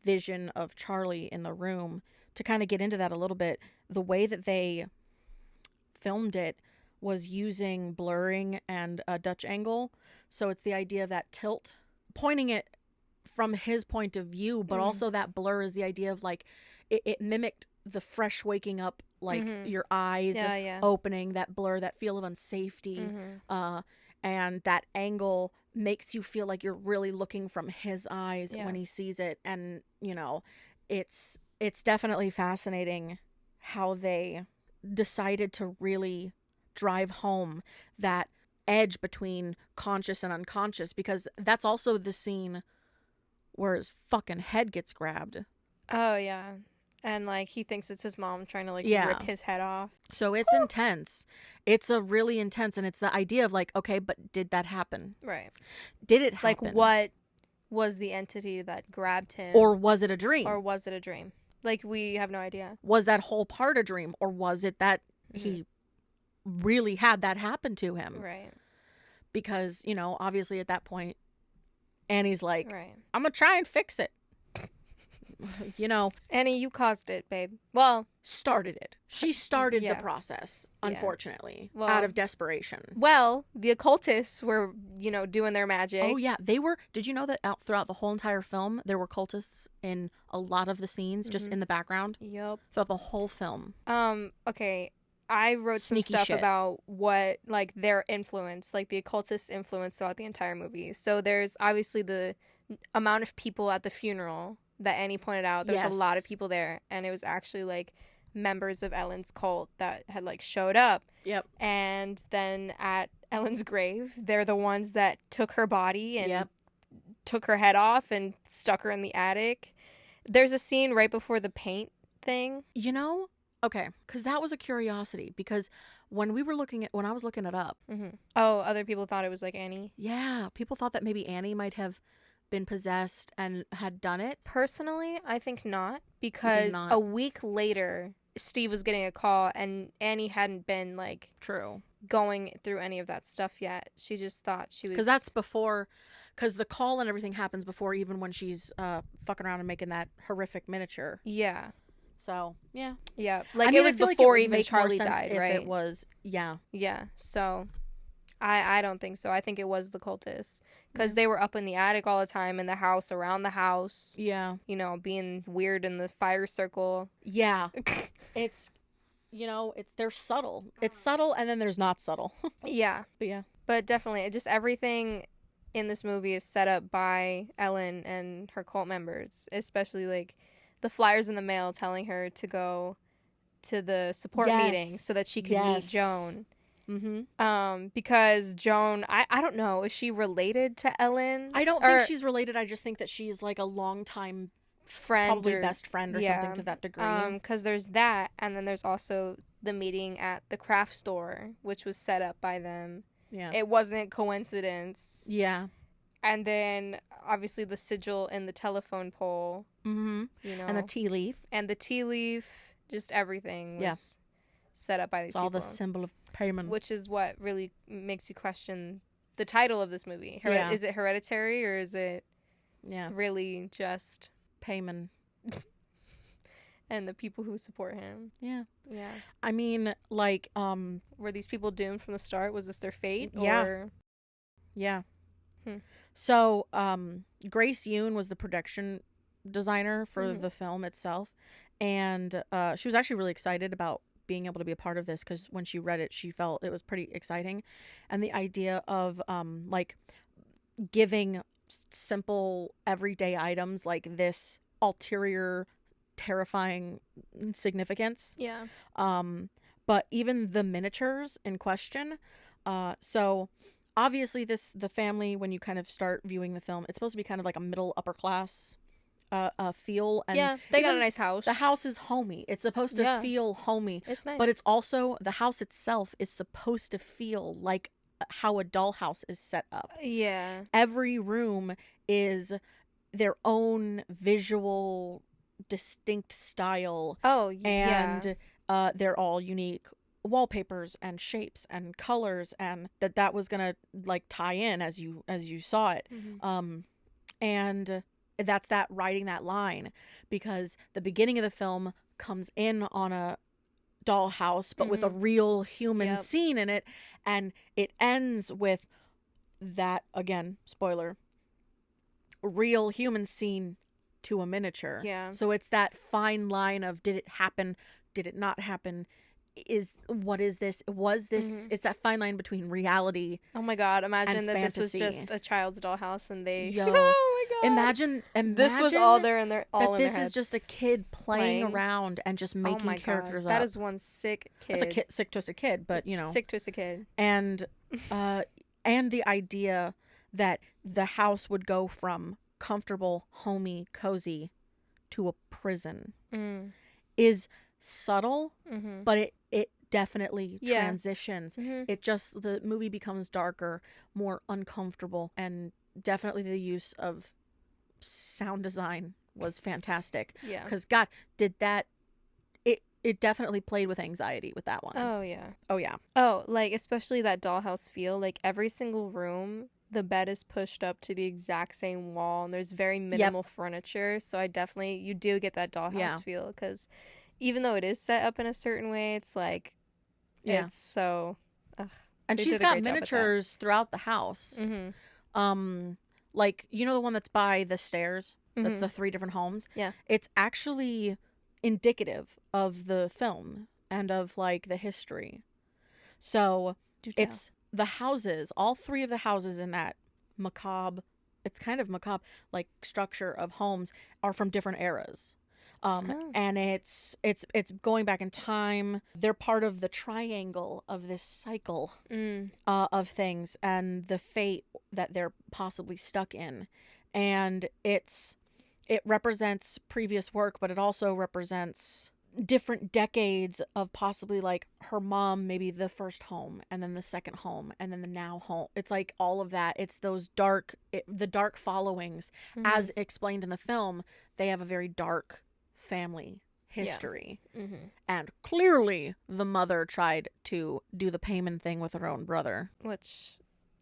[SPEAKER 2] vision of Charlie in the room, to kind of get into that a little bit, the way that they filmed it was using blurring and a Dutch angle. So it's the idea of that tilt, pointing it from his point of view, but also that blur is the idea of, like, it mimicked the fresh waking up, like your eyes opening, that blur, that feel of unsafety. And that angle makes you feel like you're really looking from his eyes when he sees it. And, it's definitely fascinating how they decided to really drive home that edge between conscious and unconscious, because that's also the scene where his fucking head gets grabbed.
[SPEAKER 1] Oh, yeah. And, like, he thinks it's his mom trying to, like,
[SPEAKER 2] Yeah.
[SPEAKER 1] rip his head off.
[SPEAKER 2] So it's intense. It's a really intense, and it's the idea of, like, okay, but did that happen?
[SPEAKER 1] Right.
[SPEAKER 2] Did it
[SPEAKER 1] Like,
[SPEAKER 2] happen?
[SPEAKER 1] what was the entity that grabbed him?
[SPEAKER 2] Or was it a dream?
[SPEAKER 1] Or was it a dream? Like, we have no idea.
[SPEAKER 2] Was that whole part a dream? Or was it that he really had that happen to him?
[SPEAKER 1] Right.
[SPEAKER 2] Because, you know, obviously at that point, Annie's like,
[SPEAKER 1] right.
[SPEAKER 2] I'm going to try and fix it. You know.
[SPEAKER 1] Annie, you caused it, babe. Well.
[SPEAKER 2] Started it. She started
[SPEAKER 1] Yeah.
[SPEAKER 2] the process, unfortunately,
[SPEAKER 1] Well,
[SPEAKER 2] out of desperation.
[SPEAKER 1] Well, the occultists were, you know, doing their magic.
[SPEAKER 2] Oh, yeah. They were. Did you know that throughout the whole entire film, there were cultists in a lot of the scenes, just in the background?
[SPEAKER 1] Yep.
[SPEAKER 2] Throughout the whole film.
[SPEAKER 1] Okay. I wrote
[SPEAKER 2] Sneaky
[SPEAKER 1] some stuff
[SPEAKER 2] shit.
[SPEAKER 1] about what, like, their influence, like, the occultist influence throughout the entire movie. So there's obviously the amount of people at the funeral that Annie pointed out. There's a lot of people there, and it was actually, like, members of Ellen's cult that had, like, showed up.
[SPEAKER 2] Yep.
[SPEAKER 1] And then at Ellen's grave, they're the ones that took her body and took her head off and stuck her in the attic. There's a scene right before the paint thing.
[SPEAKER 2] You know, okay, because that was a curiosity, because when I was looking it up.
[SPEAKER 1] Oh, other people thought it was, like, Annie?
[SPEAKER 2] Yeah, people thought that maybe Annie might have been possessed and had done it.
[SPEAKER 1] Personally, I think not, because a week later, Steve was getting a call, and Annie hadn't been, like, going through any of that stuff yet. She just thought she was...
[SPEAKER 2] Because that's before... Because the call and everything happens before even when she's fucking around and making that horrific miniature.
[SPEAKER 1] Yeah.
[SPEAKER 2] So, yeah.
[SPEAKER 1] Yeah. Like, it was before even Charlie died, right?
[SPEAKER 2] It was, yeah.
[SPEAKER 1] Yeah, so... I don't think so. I think it was the cultists. Because they were up in the attic all the time, in the house, around the house.
[SPEAKER 2] Yeah.
[SPEAKER 1] You know, being weird in the fire circle.
[SPEAKER 2] Yeah. It's, you know, they're subtle. It's subtle, and then there's not subtle.
[SPEAKER 1] Yeah.
[SPEAKER 2] But yeah.
[SPEAKER 1] But definitely, just everything in this movie is set up by Ellen and her cult members. Especially, like, the flyers in the mail telling her to go to the support meeting so that she could meet Joan. Because Joan, I don't know, is she related to Ellen?
[SPEAKER 2] I don't think she's related. I just think that she's like a longtime
[SPEAKER 1] friend,
[SPEAKER 2] probably best friend or something to that degree.
[SPEAKER 1] Because there's that, and then there's also the meeting at the craft store, which was set up by them.
[SPEAKER 2] Yeah,
[SPEAKER 1] it wasn't coincidence.
[SPEAKER 2] Yeah,
[SPEAKER 1] and then obviously the sigil in the telephone pole. You know,
[SPEAKER 2] and the tea leaf,
[SPEAKER 1] just everything was set up by these people.
[SPEAKER 2] All the symbol of payment.
[SPEAKER 1] Which is what really makes you question the title of this movie. Is it Hereditary, or is it really just
[SPEAKER 2] payment?
[SPEAKER 1] And the people who support him.
[SPEAKER 2] Yeah.
[SPEAKER 1] Yeah.
[SPEAKER 2] I mean, like,
[SPEAKER 1] were these people doomed from the start? Was this their fate?
[SPEAKER 2] Yeah.
[SPEAKER 1] Or...
[SPEAKER 2] Yeah. So, Grace Yoon was the production designer for the film itself. And she was actually really excited about being able to be a part of this, because when she read it, she felt it was pretty exciting. And the idea of like giving simple everyday items like this ulterior terrifying significance.
[SPEAKER 1] Yeah.
[SPEAKER 2] But even the miniatures in question, so obviously the family, when you kind of start viewing the film, it's supposed to be kind of like a middle upper class feel, and
[SPEAKER 1] they got a nice house.
[SPEAKER 2] The house is homey. It's supposed to feel homey.
[SPEAKER 1] It's nice.
[SPEAKER 2] But it's also, the house itself is supposed to feel like how a dollhouse is set up.
[SPEAKER 1] Yeah.
[SPEAKER 2] Every room is their own visual distinct style.
[SPEAKER 1] Oh, yeah.
[SPEAKER 2] And they're all unique wallpapers and shapes and colors, and that was gonna like tie in as you saw it. And that's that writing that line, because the beginning of the film comes in on a dollhouse but with a real human scene in it, and it ends with that, again, spoiler, real human scene to a miniature.
[SPEAKER 1] Yeah.
[SPEAKER 2] So it's that fine line of, did it happen, did it not happen, what is this, was this, it's that fine line between reality.
[SPEAKER 1] Oh my god, imagine that
[SPEAKER 2] fantasy.
[SPEAKER 1] This was just a child's dollhouse and they
[SPEAKER 2] Yo.
[SPEAKER 1] Oh my god,
[SPEAKER 2] imagine
[SPEAKER 1] this was all there in their all
[SPEAKER 2] that
[SPEAKER 1] in
[SPEAKER 2] this
[SPEAKER 1] their
[SPEAKER 2] is just a kid playing around and just making
[SPEAKER 1] my
[SPEAKER 2] characters
[SPEAKER 1] god.
[SPEAKER 2] up.
[SPEAKER 1] That is one sick kid.
[SPEAKER 2] That's a sick twisted kid, but you know,
[SPEAKER 1] sick twisted kid.
[SPEAKER 2] and And the idea that the house would go from comfortable, homey, cozy to a prison is subtle, but it definitely transitions. It just, the movie becomes darker, more uncomfortable, and definitely the use of sound design was fantastic.
[SPEAKER 1] Yeah.
[SPEAKER 2] Because God, did that, it definitely played with anxiety with that one.
[SPEAKER 1] Oh, yeah.
[SPEAKER 2] Oh, yeah.
[SPEAKER 1] Oh, like, especially that dollhouse feel. Like, every single room, the bed is pushed up to the exact same wall, and there's very minimal furniture. So you do get that dollhouse feel. Because even though it is set up in a certain way, it's like, it's so...
[SPEAKER 2] And she's got miniatures throughout the house. Like, you know the one that's by the stairs? That's the 3 different homes?
[SPEAKER 1] Yeah.
[SPEAKER 2] It's actually indicative of the film and of, like, the history. So, it's the houses, all 3 of the houses in that macabre, it's kind of macabre, like, structure of homes are from different eras. And it's going back in time. They're part of the triangle of this cycle of things and the fate that they're possibly stuck in. And it represents previous work, but it also represents different decades of possibly, like, her mom, maybe the first home, and then the second home, and then the now home. It's like all of that. It's those the dark followings. As explained in the film, they have a very dark family history. And clearly the mother tried to do the payment thing with her own brother.
[SPEAKER 1] Which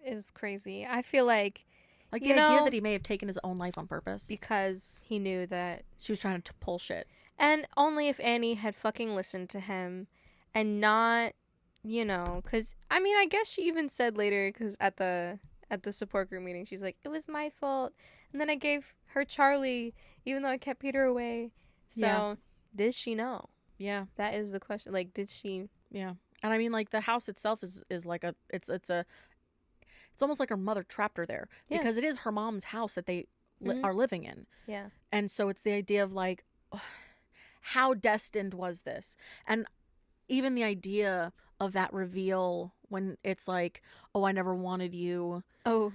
[SPEAKER 1] is crazy. I feel like
[SPEAKER 2] the idea that he may have taken his own life on purpose.
[SPEAKER 1] Because he knew that
[SPEAKER 2] she was trying to pull shit.
[SPEAKER 1] And only if Annie had fucking listened to him and not, because, I mean, I guess she even said later, because at the support group meeting, she's like, it was my fault. And then I gave her Charlie, even though I kept Peter away. So, did she know? Yeah. That is the question. Like, did she?
[SPEAKER 2] Yeah. And I mean, like, the house itself is like it's almost like her mother trapped her there. Yeah. Because it is her mom's house that they are living in. Yeah. And so it's the idea of, like, how destined was this? And even the idea of that reveal when it's like, oh, I never wanted you. Oh,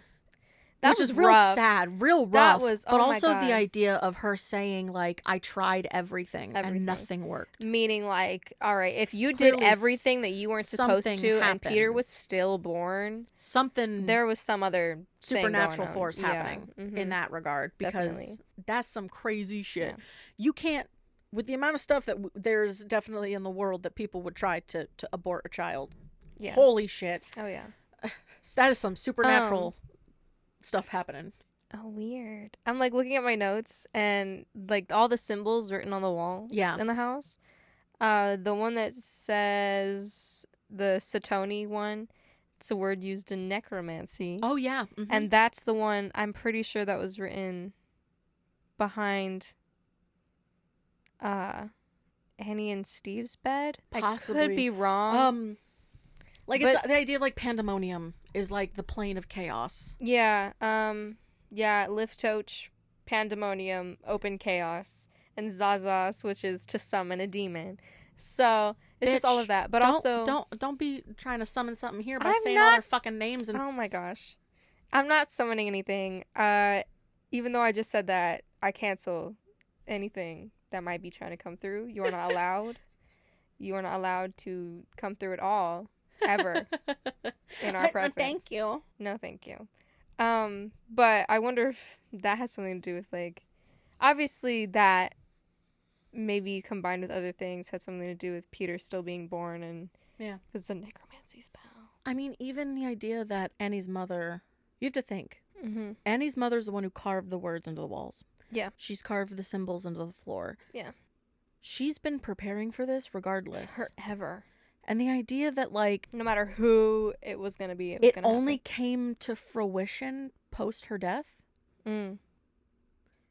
[SPEAKER 2] that was real rough. Sad, real rough. That was, but also the idea of her saying, like, I tried everything and nothing worked.
[SPEAKER 1] Meaning, like, all right, if you did everything that you weren't supposed to happened. And Peter was still born, there was some other
[SPEAKER 2] supernatural force happening in that regard, because that's some crazy shit. Yeah. You can't, with the amount of stuff that there's definitely in the world that people would try to abort a child. Yeah. Holy shit.
[SPEAKER 1] Oh, yeah.
[SPEAKER 2] That is some supernatural stuff happening.
[SPEAKER 1] Oh, weird. I'm, like, looking at my notes and, like, all the symbols written on the wall in the house. The one that says the Satoni one, it's a word used in necromancy.
[SPEAKER 2] Oh, yeah.
[SPEAKER 1] And that's the one, I'm pretty sure that was written behind Annie and Steve's bed.
[SPEAKER 2] Possibly.
[SPEAKER 1] I could be wrong.
[SPEAKER 2] Like, it's the idea of, like, pandemonium is, like, the plane of chaos.
[SPEAKER 1] Yeah. Liftoach, pandemonium, open chaos, and Zazas, which is to summon a demon. So it's just all of that. But
[SPEAKER 2] don't be trying to summon something here by saying all their fucking names. And
[SPEAKER 1] oh my gosh, I'm not summoning anything. Even though I just said that, I cancel anything that might be trying to come through. You are not allowed. You are not allowed to come through at all. Ever in our presence.
[SPEAKER 2] Thank you.
[SPEAKER 1] No, thank you. But I wonder if that has something to do with, like, obviously that maybe combined with other things had something to do with Peter still being born, and it's a necromancy spell.
[SPEAKER 2] I mean, even the idea that Annie's mother, you have to think, Annie's mother's the one who carved the words into the walls.
[SPEAKER 1] Yeah.
[SPEAKER 2] She's carved the symbols into the floor.
[SPEAKER 1] Yeah.
[SPEAKER 2] She's been preparing for this regardless.
[SPEAKER 1] Forever.
[SPEAKER 2] And the idea that, like,
[SPEAKER 1] no matter who it was going to be,
[SPEAKER 2] it only came to fruition post her death. There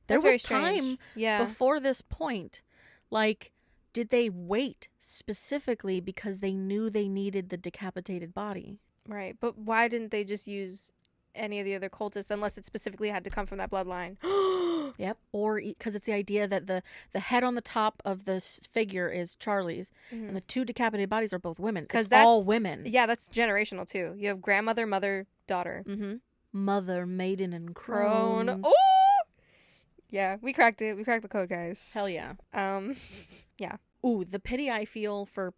[SPEAKER 2] was time before this point. Like, did they wait specifically because they knew they needed the decapitated body?
[SPEAKER 1] Right. But why didn't they just use any of the other cultists unless it specifically had to come from that bloodline?
[SPEAKER 2] Yep. Or because it's the idea that the head on the top of this figure is Charlie's, and the 2 decapitated bodies are both women. Because that's all women.
[SPEAKER 1] Yeah, that's generational too. You have grandmother, mother, daughter.
[SPEAKER 2] Mm-hmm. Mother, maiden, and crone.
[SPEAKER 1] Oh! Yeah, we cracked it. We cracked the code, guys.
[SPEAKER 2] Hell yeah.
[SPEAKER 1] Yeah.
[SPEAKER 2] Ooh, the pity I feel for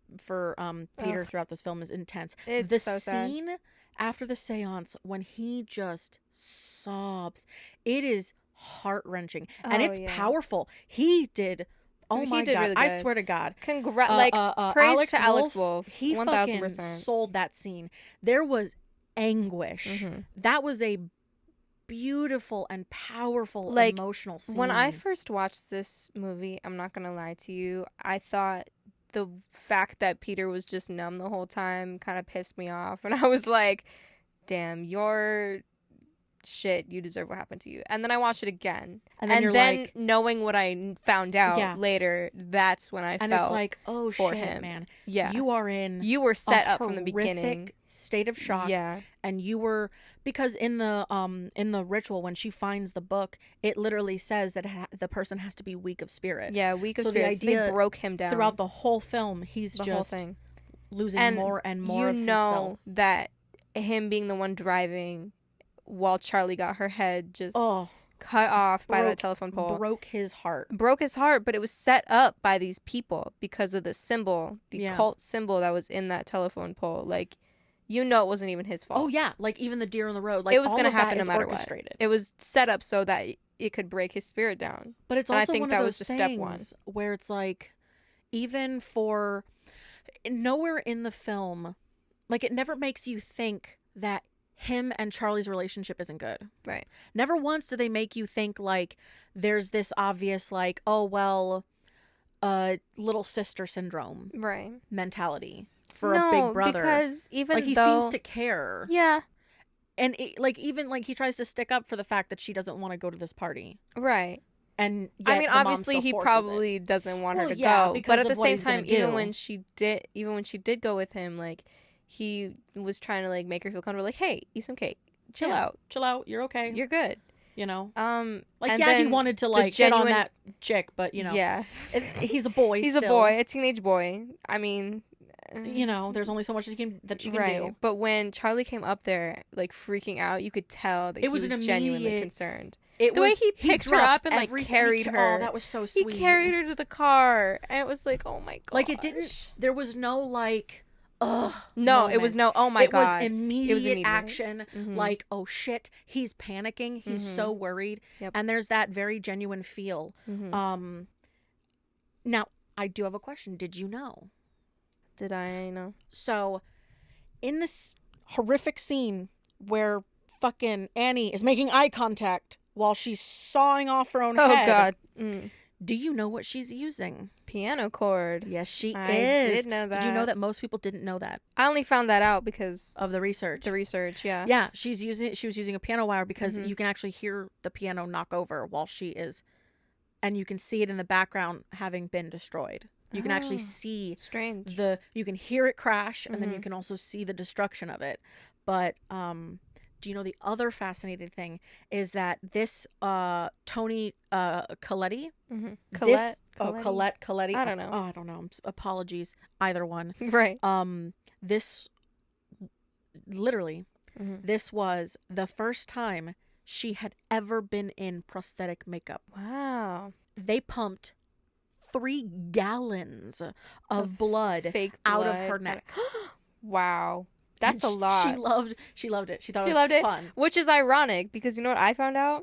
[SPEAKER 2] Peter throughout this film is intense.
[SPEAKER 1] It's
[SPEAKER 2] the
[SPEAKER 1] so sad.
[SPEAKER 2] scene after the seance when he just sobs, it is heart-wrenching. And it's powerful. He did... Oh my God. Really, I swear to God.
[SPEAKER 1] Praise to Alex Wolff.
[SPEAKER 2] He 1000%. Fucking sold that scene. There was anguish. Mm-hmm. That was a beautiful and powerful emotional scene.
[SPEAKER 1] When I first watched this movie, I'm not gonna lie to you, I thought the fact that Peter was just numb the whole time kind of pissed me off, and I was like, damn, you're shit, you deserve what happened to you. And then I watched it again, and then knowing what I found out later, that's when I felt
[SPEAKER 2] it's like, oh
[SPEAKER 1] for
[SPEAKER 2] shit,
[SPEAKER 1] him.
[SPEAKER 2] Man,
[SPEAKER 1] you
[SPEAKER 2] were
[SPEAKER 1] set up from the beginning,
[SPEAKER 2] state of shock, and you were, because in the ritual when she finds the book, it literally says that the person has to be weak of spirit.
[SPEAKER 1] Yeah, weak of spirit. So the idea, they broke him down
[SPEAKER 2] throughout the whole film. He's just losing more and more of himself. You know
[SPEAKER 1] that him being the one driving while Charlie got her head just cut off by that telephone pole.
[SPEAKER 2] Broke his heart,
[SPEAKER 1] but it was set up by these people because of the symbol, the cult symbol that was in that telephone pole. Like, you know, it wasn't even his fault.
[SPEAKER 2] Oh, yeah. Like, even the deer on the road. Like,
[SPEAKER 1] it was going to happen no matter
[SPEAKER 2] orchestrated.
[SPEAKER 1] What. It was set up so that it could break his spirit down.
[SPEAKER 2] But it's also one of those things where it's like, even for... Nowhere in the film, like, it never makes you think that him and Charlie's relationship isn't good.
[SPEAKER 1] Right.
[SPEAKER 2] Never once do they make you think, like, there's this obvious, like, oh, well, little sister syndrome mentality for a big brother.
[SPEAKER 1] Because even
[SPEAKER 2] he seems to care.
[SPEAKER 1] Yeah.
[SPEAKER 2] And, he tries to stick up for the fact that she doesn't want to go to this party.
[SPEAKER 1] Right.
[SPEAKER 2] And
[SPEAKER 1] I mean, obviously, he probably doesn't want her to go. But at the same time, even when she did go with him, like, he was trying to, like, make her feel comfortable. Like, hey, eat some cake. Chill out.
[SPEAKER 2] You're okay.
[SPEAKER 1] You're good.
[SPEAKER 2] You know?
[SPEAKER 1] He
[SPEAKER 2] wanted to, like, hit on that chick, but, you know.
[SPEAKER 1] Yeah.
[SPEAKER 2] He's a boy
[SPEAKER 1] He's still. A teenage boy. I mean...
[SPEAKER 2] You know, there's only so much that you can do.
[SPEAKER 1] But when Charlie came up there, like, freaking out, you could tell that he was genuinely concerned. The way he picked her up and, like, carried her.
[SPEAKER 2] Oh, that was so sweet.
[SPEAKER 1] He carried her to the car. And it was like, oh, my God.
[SPEAKER 2] Like, it didn't... There was no, like...
[SPEAKER 1] No,
[SPEAKER 2] moment.
[SPEAKER 1] It was no, oh my God.
[SPEAKER 2] It was immediate action. Mm-hmm. Like, oh shit, he's panicking. He's so worried. Yep. And there's that very genuine feel. Mm-hmm. Now, I do have a question. Did you know?
[SPEAKER 1] Did I know?
[SPEAKER 2] So, in this horrific scene where fucking Annie is making eye contact while she's sawing off her own head.
[SPEAKER 1] Oh, God. Mm.
[SPEAKER 2] Do you know what she's using?
[SPEAKER 1] Piano cord.
[SPEAKER 2] Yes, she is.
[SPEAKER 1] I did know that.
[SPEAKER 2] Did you know that most people didn't know that?
[SPEAKER 1] I only found that out because
[SPEAKER 2] of the research.
[SPEAKER 1] Yeah.
[SPEAKER 2] Yeah, she was using a piano wire because you can actually hear the piano knock over while she is, and you can see it in the background having been destroyed. You can actually see you can hear it crash, and then you can also see the destruction of it. But do you know the other fascinating thing is that this Toni Colletti,
[SPEAKER 1] Colette,
[SPEAKER 2] Colletti.
[SPEAKER 1] I don't know.
[SPEAKER 2] Oh, I don't know. Apologies, either one.
[SPEAKER 1] Right.
[SPEAKER 2] This literally, this was the first time she had ever been in prosthetic makeup.
[SPEAKER 1] Wow.
[SPEAKER 2] They pumped 3 gallons of blood out of her neck.
[SPEAKER 1] Wow. That's a lot.
[SPEAKER 2] She loved it. She thought it was fun.
[SPEAKER 1] Which is ironic because you know what I found out?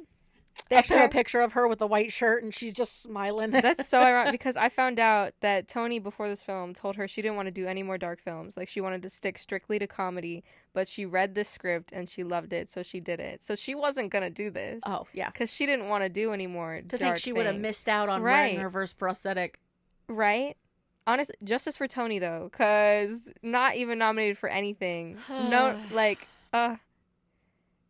[SPEAKER 2] They actually have a picture of her with a white shirt and she's just smiling.
[SPEAKER 1] That's so ironic because I found out that Toni before this film told her she didn't want to do any more dark films. Like she wanted to stick strictly to comedy, but she read the script and she loved it, so she did it. So she wasn't going to do this.
[SPEAKER 2] Oh, yeah.
[SPEAKER 1] Because she didn't want to do any more dark
[SPEAKER 2] think she would have missed out on wearing her first prosthetic.
[SPEAKER 1] Right? Honestly, justice for Toni though, because not even nominated for anything. No, like, well,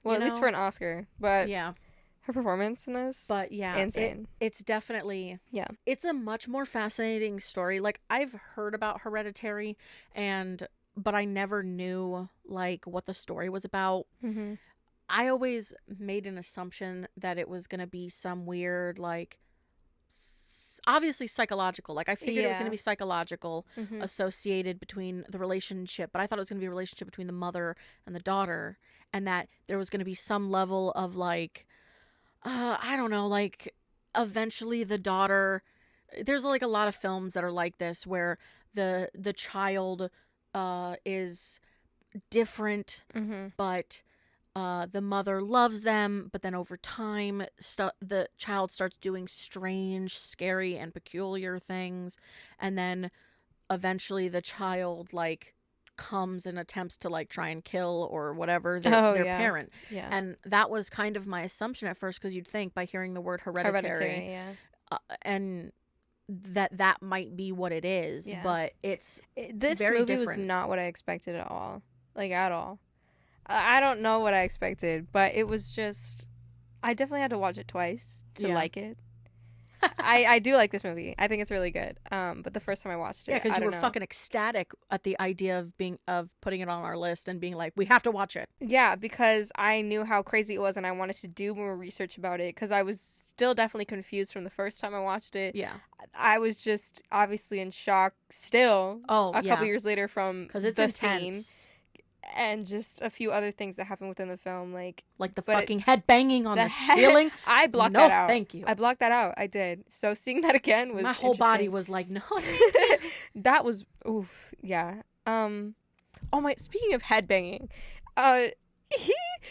[SPEAKER 1] at least for an Oscar, but
[SPEAKER 2] yeah,
[SPEAKER 1] her performance in this,
[SPEAKER 2] but yeah,
[SPEAKER 1] insane.
[SPEAKER 2] It's definitely it's a much more fascinating story. Like I've heard about Hereditary, but I never knew like what the story was about. Mm-hmm. I always made an assumption that it was gonna be some weird like. Obviously psychological, like I figured it was going to be psychological associated between the relationship, but I thought it was going to be a relationship between the mother and the daughter, and that there was going to be some level of like, I don't know, like eventually the daughter, there's like a lot of films that are like this where the child is different, but the mother loves them, but then over time the child starts doing strange, scary, and peculiar things, and then eventually the child like comes and attempts to like try and kill or whatever their parent.
[SPEAKER 1] Yeah.
[SPEAKER 2] And that was kind of my assumption at first, because you'd think by hearing the word hereditary and that might be what it is, but this very
[SPEAKER 1] movie
[SPEAKER 2] different.
[SPEAKER 1] was not what I expected at all, like at all. I don't know what I expected, but it was just, I definitely had to watch it twice to like it. I do like this movie. I think it's really good. But the first time I watched it,
[SPEAKER 2] because you were fucking ecstatic at the idea of putting it on our list and being like, we have to watch it.
[SPEAKER 1] Yeah, because I knew how crazy it was, and I wanted to do more research about it, because I was still definitely confused from the first time I watched it.
[SPEAKER 2] Yeah,
[SPEAKER 1] I was just obviously in shock still. A couple years later from
[SPEAKER 2] because it's
[SPEAKER 1] the
[SPEAKER 2] intense.
[SPEAKER 1] scene. And just a few other things that happen within the film, like
[SPEAKER 2] the fucking head banging on the ceiling.
[SPEAKER 1] I blocked that out.
[SPEAKER 2] Thank you.
[SPEAKER 1] I blocked that out. I did. So seeing that again was
[SPEAKER 2] my whole body was like, no.
[SPEAKER 1] That was oof. Yeah. Oh my. Speaking of head banging,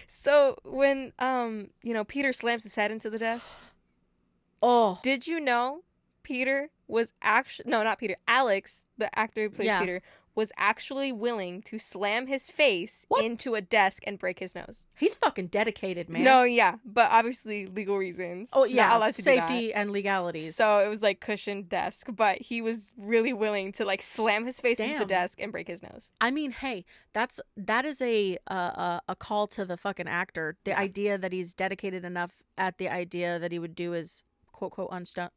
[SPEAKER 1] so when Peter slams his head into the desk.
[SPEAKER 2] Oh.
[SPEAKER 1] Did you know Peter was actually not Peter. Alex, the actor who plays Peter, was actually willing to slam his face into a desk and break his nose.
[SPEAKER 2] He's fucking dedicated, man.
[SPEAKER 1] No, yeah, but obviously legal reasons.
[SPEAKER 2] Oh, yeah,
[SPEAKER 1] not allowed to
[SPEAKER 2] safety
[SPEAKER 1] do that.
[SPEAKER 2] and legalities.
[SPEAKER 1] So it was like cushioned desk, but he was really willing to like slam his face into the desk and break his nose.
[SPEAKER 2] I mean, hey, that is a call to the fucking actor. The idea that he's dedicated enough at the idea that he would do his quote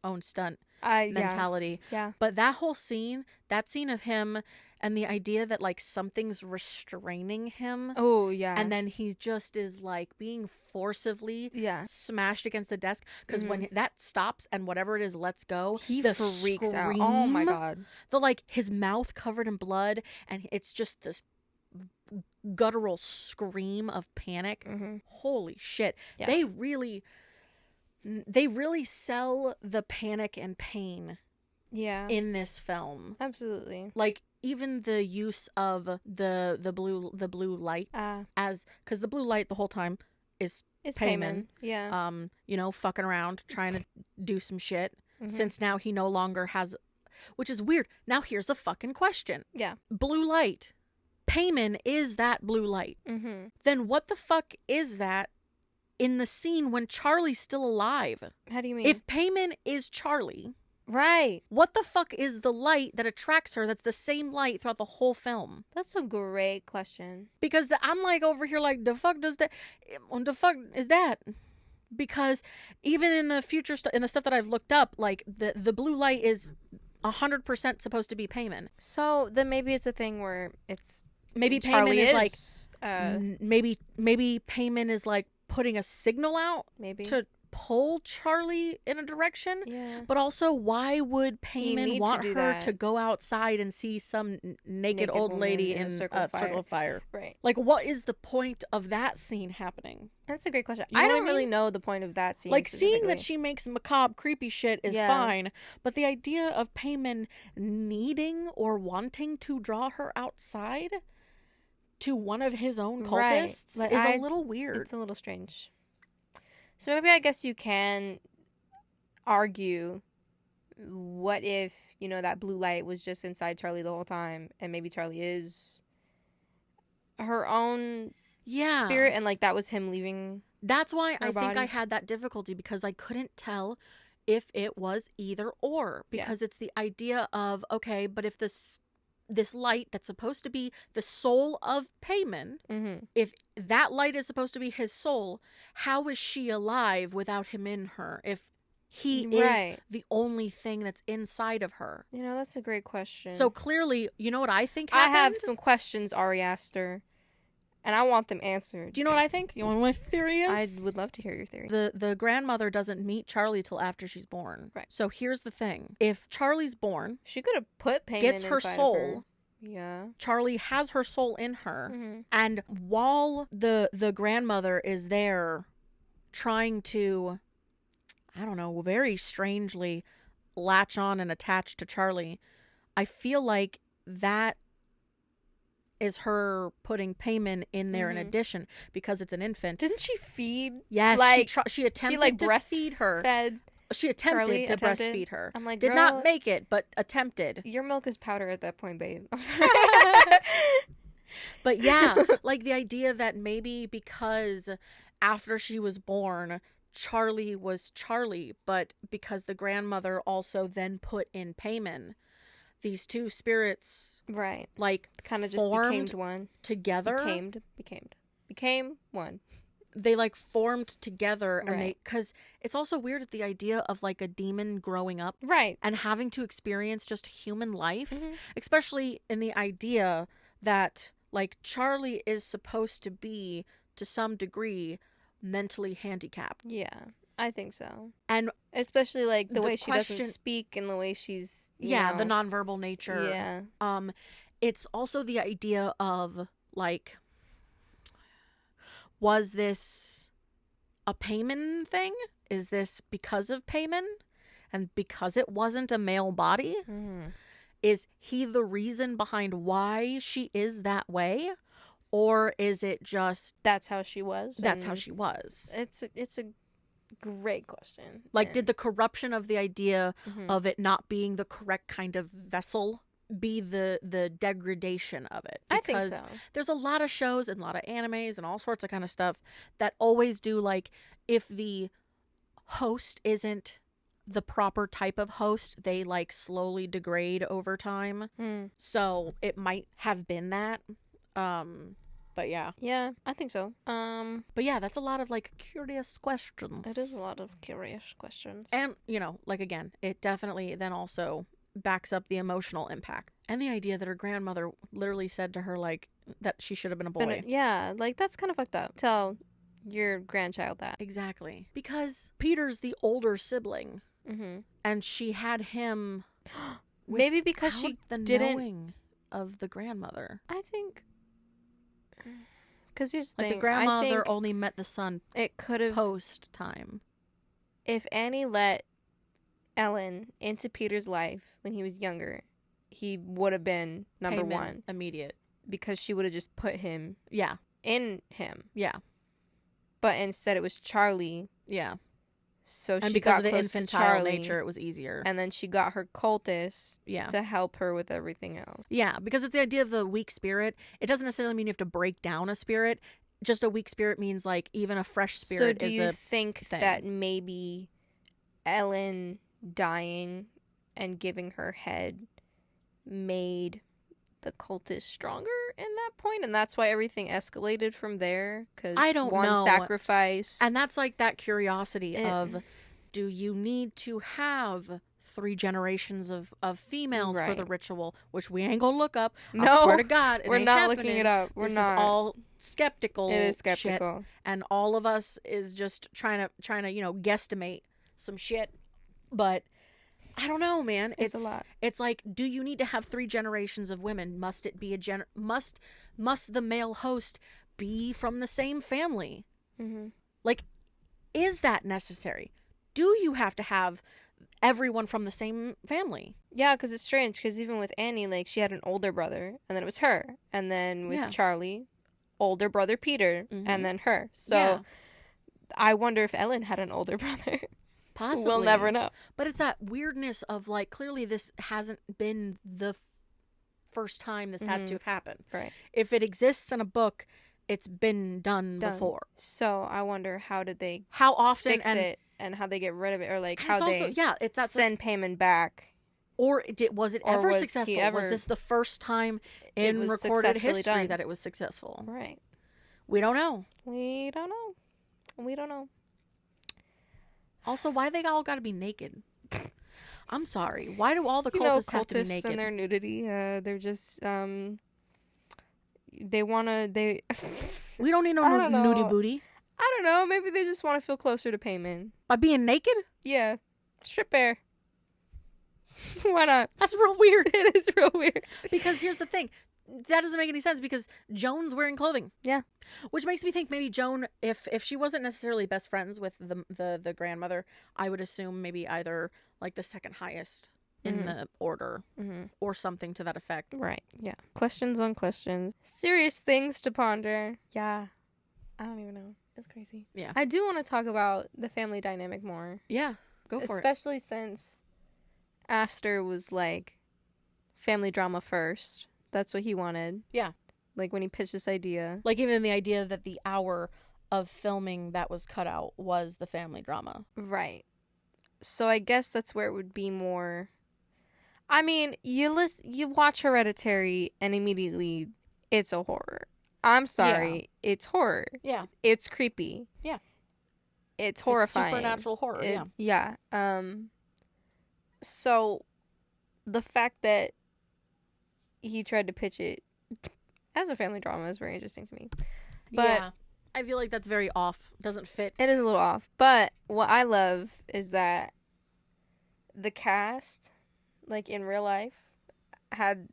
[SPEAKER 2] own stunt mentality.
[SPEAKER 1] Yeah.
[SPEAKER 2] But that scene of him and the idea that like something's restraining him.
[SPEAKER 1] Oh, yeah.
[SPEAKER 2] And then he just is like being forcibly smashed against the desk. Because when that stops and whatever it is lets go,
[SPEAKER 1] he freaks out. Oh my God.
[SPEAKER 2] The like his mouth covered in blood, and it's just this guttural scream of panic. Holy shit. Yeah. They really sell the panic and pain in this film.
[SPEAKER 1] Absolutely.
[SPEAKER 2] Like even the use of the blue light as, because the blue light the whole time is Payman.
[SPEAKER 1] Yeah.
[SPEAKER 2] Fucking around trying to do some shit, since now he no longer has, which is weird. Now here's a fucking question.
[SPEAKER 1] Yeah.
[SPEAKER 2] Blue light. Payman is that blue light. Then what the fuck is that in the scene when Charlie's still alive?
[SPEAKER 1] How do you mean?
[SPEAKER 2] If Payman is Charlie,
[SPEAKER 1] right,
[SPEAKER 2] what the fuck is the light that attracts her that's the same light throughout the whole film?
[SPEAKER 1] That's a great question.
[SPEAKER 2] Because I'm like over here like, the fuck is that? Because even in the future in the stuff that I've looked up, like the blue light is 100% supposed to be Payman.
[SPEAKER 1] So then maybe it's a thing where it's
[SPEAKER 2] maybe
[SPEAKER 1] Charlie
[SPEAKER 2] Payman is like maybe Payman is like putting a signal out to pull Charlie in a direction.
[SPEAKER 1] Yeah.
[SPEAKER 2] But also, why would Payman want her to go outside and see some naked old lady in a circle of fire?
[SPEAKER 1] Right.
[SPEAKER 2] Like, what is the point of that scene happening?
[SPEAKER 1] That's a great question. I don't really know the point of that scene.
[SPEAKER 2] Like, seeing that she makes macabre, creepy shit is fine, but the idea of Payman needing or wanting to draw her outside to one of his own cultists is a little weird.
[SPEAKER 1] It's a little strange. So maybe I guess you can argue, what if, that blue light was just inside Charlie the whole time, and maybe Charlie is her own spirit, and like that was him leaving. That's why I think
[SPEAKER 2] I had that difficulty, because I couldn't tell if it was either or, because it's the idea of, okay, but if this light that's supposed to be the soul of Payman, if that light is supposed to be his soul, how is she alive without him in her if he is the only thing that's inside of her?
[SPEAKER 1] That's a great question.
[SPEAKER 2] So clearly, you know what I think happened?
[SPEAKER 1] I have some questions Ari asked her, and I want them answered.
[SPEAKER 2] Do you know what I think? You want my theory is?
[SPEAKER 1] I would love to hear your theory.
[SPEAKER 2] The grandmother doesn't meet Charlie till after she's born.
[SPEAKER 1] Right.
[SPEAKER 2] So here's the thing. If Charlie's born,
[SPEAKER 1] she could have put Payman
[SPEAKER 2] gets her
[SPEAKER 1] inside
[SPEAKER 2] soul,
[SPEAKER 1] of her. Yeah.
[SPEAKER 2] Charlie has her soul in her.
[SPEAKER 1] Mm-hmm.
[SPEAKER 2] And while the grandmother is there trying to, I don't know, very strangely latch on and attach to Charlie, I feel like that is her putting Payman in there in addition, because it's an infant.
[SPEAKER 1] Didn't she feed?
[SPEAKER 2] Yes,
[SPEAKER 1] like,
[SPEAKER 2] she attempted to breastfeed her.
[SPEAKER 1] Fed
[SPEAKER 2] She attempted
[SPEAKER 1] Charlie
[SPEAKER 2] to breastfeed her.
[SPEAKER 1] I'm like,
[SPEAKER 2] did not make it, but attempted.
[SPEAKER 1] Your milk is powder at that point, babe. I'm sorry.
[SPEAKER 2] But yeah, like the idea that maybe because after she was born, Charlie was Charlie, but because the grandmother also then put in Payman, these two spirits,
[SPEAKER 1] right,
[SPEAKER 2] like
[SPEAKER 1] kind of just became one
[SPEAKER 2] together.
[SPEAKER 1] Became one.
[SPEAKER 2] They like formed together,
[SPEAKER 1] right.
[SPEAKER 2] And they, because it's also weird at the idea of like a demon growing up,
[SPEAKER 1] right,
[SPEAKER 2] and having to experience just human life, especially in the idea that like Charlie is supposed to be to some degree mentally handicapped.
[SPEAKER 1] Yeah. I think so.
[SPEAKER 2] And
[SPEAKER 1] especially like the way she doesn't speak and the way she's
[SPEAKER 2] the nonverbal nature.
[SPEAKER 1] Yeah.
[SPEAKER 2] It's also the idea of like, was this a Payman thing? Is this because of Payman? And because it wasn't a male body? Is he the reason behind why she is that way? Or is it just
[SPEAKER 1] that's how she was?
[SPEAKER 2] That's how she was.
[SPEAKER 1] It's a great question.
[SPEAKER 2] Like, did the corruption of the idea of it not being the correct kind of vessel be the degradation of it?
[SPEAKER 1] Because I think so.
[SPEAKER 2] There's a lot of shows and a lot of animes and all sorts of kind of stuff that always do, like, if the host isn't the proper type of host, they like slowly degrade over time. So it might have been that. But yeah.
[SPEAKER 1] Yeah, I think so.
[SPEAKER 2] But yeah, that's a lot of like curious questions.
[SPEAKER 1] It is a lot of curious questions.
[SPEAKER 2] And, you know, like again, it definitely then also backs up the emotional impact. And the idea that her grandmother literally said to her like that she should have been a boy.
[SPEAKER 1] Yeah, like that's kind of fucked up. Tell your grandchild that.
[SPEAKER 2] Exactly. Because Peter's the older sibling. And she had him
[SPEAKER 1] maybe because she didn't
[SPEAKER 2] knowing of the grandmother.
[SPEAKER 1] I think because here's the
[SPEAKER 2] like
[SPEAKER 1] thing,
[SPEAKER 2] the grandmother only met the son.
[SPEAKER 1] It could have
[SPEAKER 2] post time.
[SPEAKER 1] If Annie let Ellen into Peter's life when he was younger, he would have been number one,
[SPEAKER 2] immediate,
[SPEAKER 1] because she would have just put him in him.
[SPEAKER 2] Yeah,
[SPEAKER 1] but instead it was Charlie.
[SPEAKER 2] Yeah.
[SPEAKER 1] So
[SPEAKER 2] and
[SPEAKER 1] she
[SPEAKER 2] because
[SPEAKER 1] got
[SPEAKER 2] of the
[SPEAKER 1] close
[SPEAKER 2] infantile
[SPEAKER 1] to Charlie,
[SPEAKER 2] nature, it was easier.
[SPEAKER 1] And then she got her cultist to help her with everything else.
[SPEAKER 2] Yeah, because it's the idea of the weak spirit. It doesn't necessarily mean you have to break down a spirit. Just a weak spirit means like even a fresh spirit is a thing. So do you
[SPEAKER 1] think that maybe Ellen dying and giving her head made the cultist stronger in that point, and that's why everything escalated from there? Because
[SPEAKER 2] I don't know.
[SPEAKER 1] Sacrifice,
[SPEAKER 2] and that's like that curiosity of, do you need to have 3 generations of females for the ritual? Which we ain't gonna look up.
[SPEAKER 1] No,
[SPEAKER 2] I swear to God,
[SPEAKER 1] we're not looking it up. We're
[SPEAKER 2] this
[SPEAKER 1] not.
[SPEAKER 2] Is all skeptical.
[SPEAKER 1] It is skeptical,
[SPEAKER 2] shit, and all of us is just trying to guesstimate some shit, but. I don't know, man. It's a lot. It's like, do you need to have 3 generations of women? Must it be must the male host be from the same family? Like, is that necessary? Do you have to have everyone from the same family? Yeah,
[SPEAKER 1] because it's strange. Because even with Annie, like, she had an older brother, and then it was her, and then with Charlie, older brother Peter, and then her. So, I wonder if Ellen had an older brother.
[SPEAKER 2] Possibly.
[SPEAKER 1] We'll never know.
[SPEAKER 2] But it's that weirdness of, like, clearly this hasn't been the first time this had to have happened.
[SPEAKER 1] Right.
[SPEAKER 2] If it exists in a book, it's been done before.
[SPEAKER 1] So I wonder how
[SPEAKER 2] often
[SPEAKER 1] fix it and how they get rid of it, or like how
[SPEAKER 2] they
[SPEAKER 1] it's that send Payman back.
[SPEAKER 2] Or was it ever successful? Was this the first time in recorded history that it was successful?
[SPEAKER 1] Right.
[SPEAKER 2] We don't know.
[SPEAKER 1] We don't know.
[SPEAKER 2] Also, why they all got to be naked? I'm sorry. Why do all the cultists have to be naked?
[SPEAKER 1] And their nudity, they're just they want to.
[SPEAKER 2] We don't need no nudie booty.
[SPEAKER 1] I don't know. Maybe they just want to feel closer to Payman
[SPEAKER 2] by being naked.
[SPEAKER 1] Yeah, strip bare. Why not?
[SPEAKER 2] That's real weird.
[SPEAKER 1] It is real weird.
[SPEAKER 2] Because here's the thing. That doesn't make any sense because Joan's wearing clothing.
[SPEAKER 1] Yeah.
[SPEAKER 2] Which makes me think maybe Joan, if she wasn't necessarily best friends with the grandmother, I would assume maybe either like the second highest in the order or something to that effect.
[SPEAKER 1] Right. Yeah. Questions on questions. Serious things to ponder. Yeah. I don't even know. It's crazy.
[SPEAKER 2] Yeah.
[SPEAKER 1] I do want to talk about the family dynamic more.
[SPEAKER 2] Yeah. Go for it.
[SPEAKER 1] Especially since Aster was like family drama first. That's what he wanted.
[SPEAKER 2] Yeah.
[SPEAKER 1] Like when he pitched this idea.
[SPEAKER 2] Like even the idea that the hour of filming that was cut out was the family drama.
[SPEAKER 1] Right. So I guess that's where it would be more. I mean, you watch Hereditary and immediately it's a horror. I'm sorry. Yeah. It's horror.
[SPEAKER 2] Yeah.
[SPEAKER 1] It's creepy.
[SPEAKER 2] Yeah.
[SPEAKER 1] It's horrifying.
[SPEAKER 2] It's supernatural horror.
[SPEAKER 1] Yeah. So the fact that he tried to pitch it as a family drama is very interesting to me. But
[SPEAKER 2] yeah. I feel like that's very off. Doesn't fit.
[SPEAKER 1] It is a little off. But what I love is that the cast, like in real life, had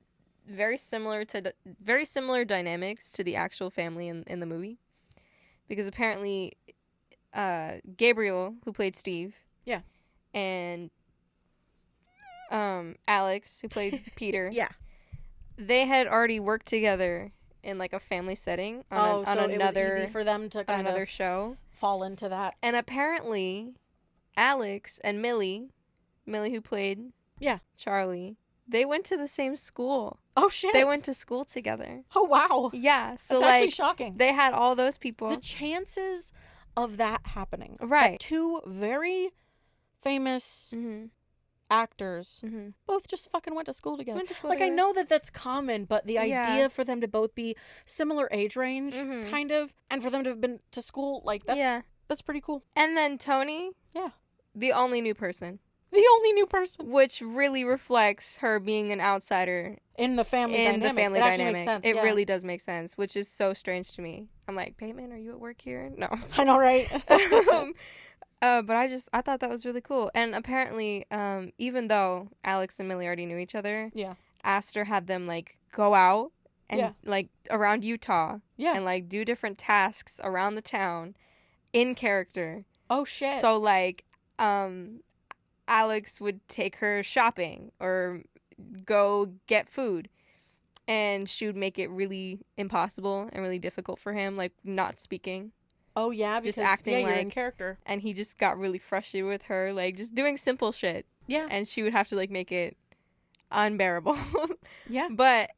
[SPEAKER 1] very similar dynamics to the actual family in the movie. Because apparently Gabriel, who played Steve,
[SPEAKER 2] yeah, and
[SPEAKER 1] Alex, who played Peter,
[SPEAKER 2] yeah,
[SPEAKER 1] they had already worked together in like a family setting on another,
[SPEAKER 2] it was easy for them to kind
[SPEAKER 1] another
[SPEAKER 2] of
[SPEAKER 1] show
[SPEAKER 2] fall into that.
[SPEAKER 1] And apparently Alex and Millie who played Charlie, they went to the same school.
[SPEAKER 2] Oh shit.
[SPEAKER 1] They went to school together.
[SPEAKER 2] Oh wow.
[SPEAKER 1] Yeah. So
[SPEAKER 2] that's
[SPEAKER 1] like
[SPEAKER 2] actually shocking.
[SPEAKER 1] They had all those people.
[SPEAKER 2] The chances of that happening.
[SPEAKER 1] Right.
[SPEAKER 2] Two very famous actors both just fucking went to school together. Like I know that that's common, but the idea for them to both be similar age range kind of, and for them to have been to school, like that's pretty cool.
[SPEAKER 1] And then Tony, the only new person, which really reflects her being an outsider
[SPEAKER 2] in the family dynamic.
[SPEAKER 1] It really does make sense, which is so strange to me. I'm like, Bateman, are you at work here? No.
[SPEAKER 2] I know, right?
[SPEAKER 1] But I thought that was really cool. And apparently, even though Alex and Millie already knew each other, Aster had them like go out and like around Utah and like do different tasks around the town in character.
[SPEAKER 2] Oh shit.
[SPEAKER 1] So like Alex would take her shopping or go get food, and she would make it really impossible and really difficult for him, like not speaking.
[SPEAKER 2] Oh yeah, because
[SPEAKER 1] just acting
[SPEAKER 2] you're
[SPEAKER 1] like
[SPEAKER 2] in character.
[SPEAKER 1] And he just got really frustrated with her, like just doing simple shit.
[SPEAKER 2] Yeah.
[SPEAKER 1] And she would have to like make it unbearable.
[SPEAKER 2] Yeah.
[SPEAKER 1] But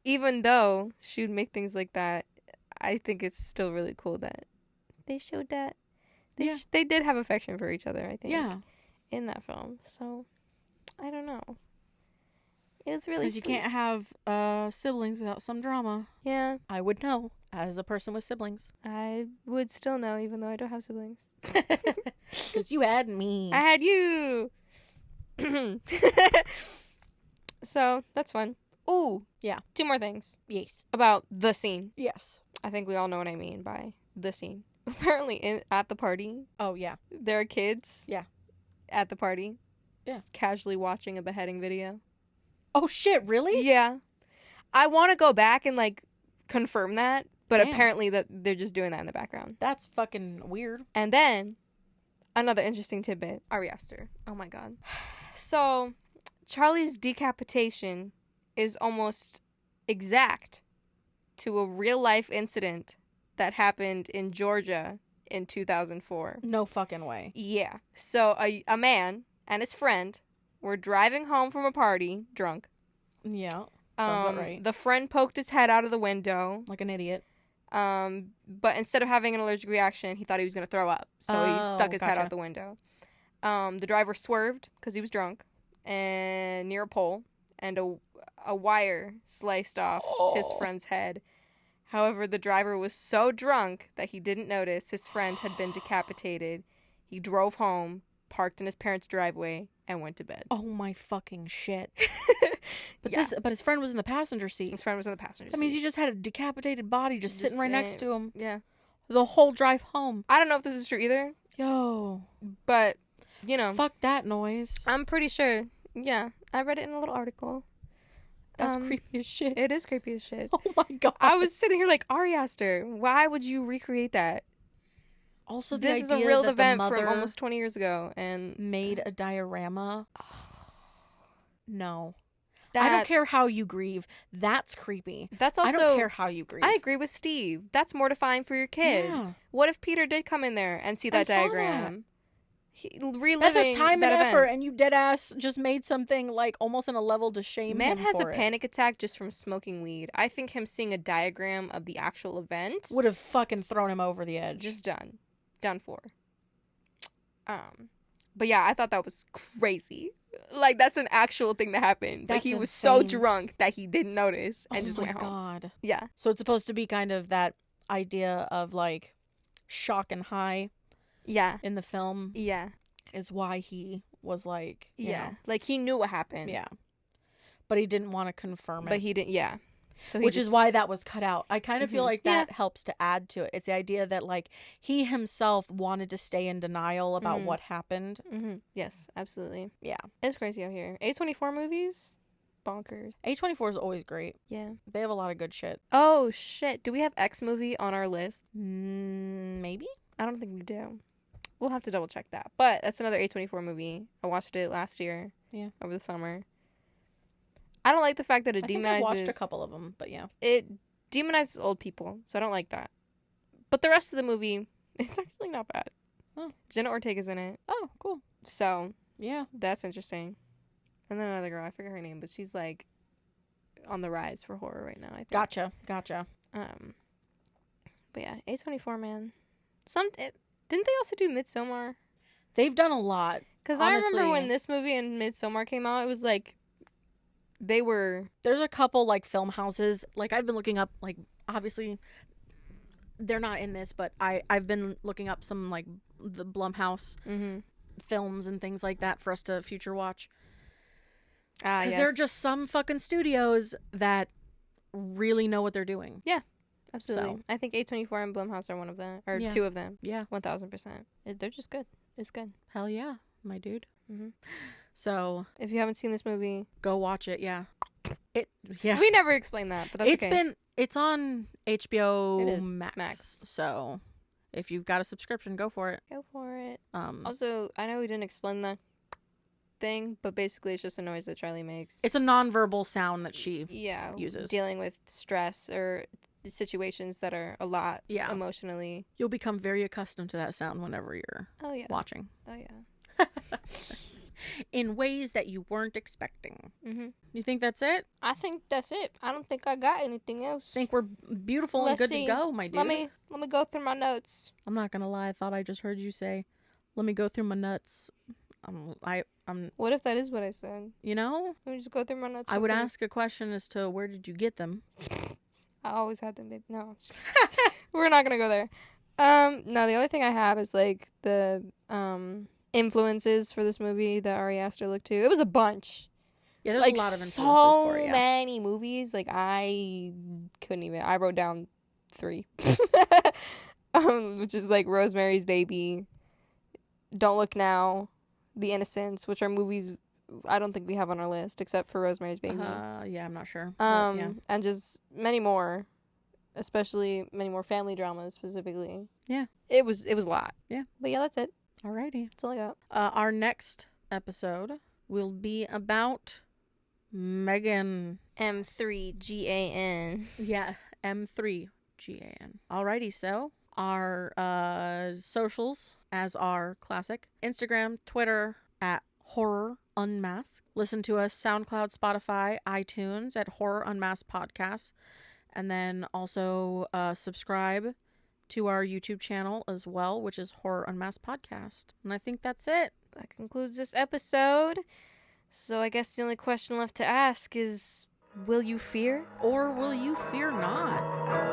[SPEAKER 1] even though she would make things like that, I think it's still really cool that they showed that they did have affection for each other, I think.
[SPEAKER 2] Yeah.
[SPEAKER 1] In that film. So I don't know. It was really
[SPEAKER 2] because you can't have siblings without some drama.
[SPEAKER 1] Yeah.
[SPEAKER 2] I would know as a person with siblings.
[SPEAKER 1] I would still know even though I don't have siblings.
[SPEAKER 2] Because you had me.
[SPEAKER 1] I had you. So that's fun. Ooh.
[SPEAKER 2] Yeah.
[SPEAKER 1] 2 more things.
[SPEAKER 2] Yes.
[SPEAKER 1] About the scene.
[SPEAKER 2] Yes.
[SPEAKER 1] I think we all know what I mean by the scene. Apparently at the party.
[SPEAKER 2] Oh, yeah.
[SPEAKER 1] There are kids.
[SPEAKER 2] Yeah.
[SPEAKER 1] At the party.
[SPEAKER 2] Yeah.
[SPEAKER 1] Just casually watching a beheading video.
[SPEAKER 2] Oh, shit. Really?
[SPEAKER 1] Yeah. I want to go back and, like, confirm that. But
[SPEAKER 2] Damn.
[SPEAKER 1] apparently that they're just doing that in the background.
[SPEAKER 2] That's fucking weird.
[SPEAKER 1] And then, another interesting tidbit. Ari Aster. Oh, my God. So, Charlie's decapitation is almost exact to a real-life incident that happened in Georgia in 2004.
[SPEAKER 2] No fucking way.
[SPEAKER 1] Yeah. So, a man and his friend were driving home from a party, drunk.
[SPEAKER 2] Yeah. Sounds about right.
[SPEAKER 1] The friend poked his head out of the window.
[SPEAKER 2] Like an idiot.
[SPEAKER 1] But instead of having an allergic reaction, he thought he was going to throw up. So he stuck his head out the window. The driver swerved because he was drunk and near a pole, and a wire sliced off his friend's head. However, the driver was so drunk that he didn't notice his friend had been decapitated. He drove home, parked in his parents' driveway, and went to bed.
[SPEAKER 2] Oh my fucking shit. But his friend was in the passenger seat.
[SPEAKER 1] His friend was in the passenger seat.
[SPEAKER 2] That means you just had a decapitated body just sitting right next to him.
[SPEAKER 1] Yeah.
[SPEAKER 2] The whole drive home.
[SPEAKER 1] I don't know if this is true either.
[SPEAKER 2] Yo.
[SPEAKER 1] But you know.
[SPEAKER 2] Fuck that noise.
[SPEAKER 1] I'm pretty sure. Yeah. I read it in a little article.
[SPEAKER 2] That's creepy as shit.
[SPEAKER 1] It is creepy as shit.
[SPEAKER 2] Oh my god.
[SPEAKER 1] I was sitting here like, Ari Aster, why would you recreate that?
[SPEAKER 2] Also,
[SPEAKER 1] this is a real event from almost 20 years ago, and
[SPEAKER 2] made a diorama. No. I don't care how you grieve. That's creepy.
[SPEAKER 1] That's also,
[SPEAKER 2] I don't care how you grieve.
[SPEAKER 1] I agree with Steve. That's mortifying for your kid. Yeah. What if Peter did come in there and see that diagram? Reliving
[SPEAKER 2] that's a time
[SPEAKER 1] that
[SPEAKER 2] and
[SPEAKER 1] event.
[SPEAKER 2] effort, and you dead ass just made something like almost in a level to shame
[SPEAKER 1] Man
[SPEAKER 2] him
[SPEAKER 1] has
[SPEAKER 2] for
[SPEAKER 1] a
[SPEAKER 2] it.
[SPEAKER 1] panic attack just from smoking weed. I think him seeing a diagram of the actual event
[SPEAKER 2] would have fucking thrown him over the edge.
[SPEAKER 1] Just done for. But yeah, I thought that was crazy. Like, that's an actual thing that happened. But he was so drunk that he didn't notice and just went home. Oh my god. Yeah.
[SPEAKER 2] So it's supposed to be kind of that idea of like shock and high.
[SPEAKER 1] Yeah.
[SPEAKER 2] In the film.
[SPEAKER 1] Yeah.
[SPEAKER 2] Is why he was like, you know.
[SPEAKER 1] Like, he knew what happened.
[SPEAKER 2] Yeah. But he didn't want to confirm it.
[SPEAKER 1] But he didn't, yeah. So
[SPEAKER 2] which is why that was cut out. I kind of feel like that helps to add to it. It's the idea that like he himself wanted to stay in denial about what happened.
[SPEAKER 1] Yes, absolutely.
[SPEAKER 2] Yeah.
[SPEAKER 1] It's crazy out here. A24 movies? Bonkers.
[SPEAKER 2] A24 is always great.
[SPEAKER 1] Yeah.
[SPEAKER 2] They have a lot of good shit.
[SPEAKER 1] Oh, shit. Do we have X movie on our list?
[SPEAKER 2] Maybe?
[SPEAKER 1] I don't think we do. We'll have to double check that. But that's another A24 movie. I watched it last year.
[SPEAKER 2] Yeah.
[SPEAKER 1] Over the summer. I don't like the fact that it demonizes...
[SPEAKER 2] I watched a couple of them, but yeah.
[SPEAKER 1] It demonizes old people, so I don't like that. But the rest of the movie, it's actually not bad.
[SPEAKER 2] Oh.
[SPEAKER 1] Jenna Ortega's in it.
[SPEAKER 2] Oh, cool.
[SPEAKER 1] So,
[SPEAKER 2] yeah.
[SPEAKER 1] That's interesting. And then another girl, I forget her name, but she's like on the rise for horror right now, I think.
[SPEAKER 2] Gotcha.
[SPEAKER 1] But yeah, A24, man. Didn't they also do Midsommar?
[SPEAKER 2] They've done a lot.
[SPEAKER 1] Because I remember when this movie and Midsommar came out, it was like...
[SPEAKER 2] There's a couple like film houses, like I've been looking up, like obviously they're not in this, but I've been looking up some like the Blumhouse films and things like that for us to future watch. Because there are just some fucking studios that really know what they're doing.
[SPEAKER 1] Yeah, absolutely. So. I think A24 and Blumhouse are one of them, or two of them.
[SPEAKER 2] Yeah,
[SPEAKER 1] 1000%. They're just good. It's good.
[SPEAKER 2] Hell yeah, my dude. So
[SPEAKER 1] if you haven't seen this movie,
[SPEAKER 2] go watch it. Yeah. We
[SPEAKER 1] never explained that, but that's
[SPEAKER 2] it's on HBO Max. So if you've got a subscription, go for it. Also, I know we didn't explain the thing, but basically it's just a noise that Charlie makes. It's a nonverbal sound that she uses.
[SPEAKER 1] Dealing with stress or situations that are a lot emotionally.
[SPEAKER 2] You'll become very accustomed to that sound whenever you're watching.
[SPEAKER 1] Oh yeah.
[SPEAKER 2] In ways that you weren't expecting. You think that's it?
[SPEAKER 1] I think that's it. I don't think I got anything else.
[SPEAKER 2] Think we're beautiful and good to go, my dude.
[SPEAKER 1] Let me go through my notes.
[SPEAKER 2] I'm not gonna lie. I thought I just heard you say, "Let me go through my nuts." I'm.
[SPEAKER 1] What if that is what I said?
[SPEAKER 2] You know?
[SPEAKER 1] Let me just go through my notes.
[SPEAKER 2] I would ask a question as to where did you get them.
[SPEAKER 1] I always had them, babe. No, we're not gonna go there. No, the only thing I have is like the influences for this movie that Ari Aster looked to. It was a bunch.
[SPEAKER 2] Yeah, there's like, a lot of influences for you.
[SPEAKER 1] So many movies. Like, I couldn't even... I wrote down 3. Which is like Rosemary's Baby, Don't Look Now, The Innocents, which are movies I don't think we have on our list except for Rosemary's Baby.
[SPEAKER 2] Yeah, I'm not sure.
[SPEAKER 1] And just many more, especially many more family dramas specifically.
[SPEAKER 2] Yeah.
[SPEAKER 1] It was a lot.
[SPEAKER 2] Yeah.
[SPEAKER 1] But yeah, that's it.
[SPEAKER 2] Alrighty.
[SPEAKER 1] That's all I got.
[SPEAKER 2] Our next episode will be about Megan.
[SPEAKER 1] M3GAN.
[SPEAKER 2] Yeah, M3GAN. Alrighty, so our socials, as are classic. Instagram, Twitter, at Horror Unmasked. Listen to us SoundCloud, Spotify, iTunes at Horror Unmasked Podcast. And then also subscribe to our YouTube channel as well, which is Horror Unmasked Podcast. And I think that's it.
[SPEAKER 1] That concludes this episode. So I guess the only question left to ask is, will you fear?
[SPEAKER 2] Or will you fear not?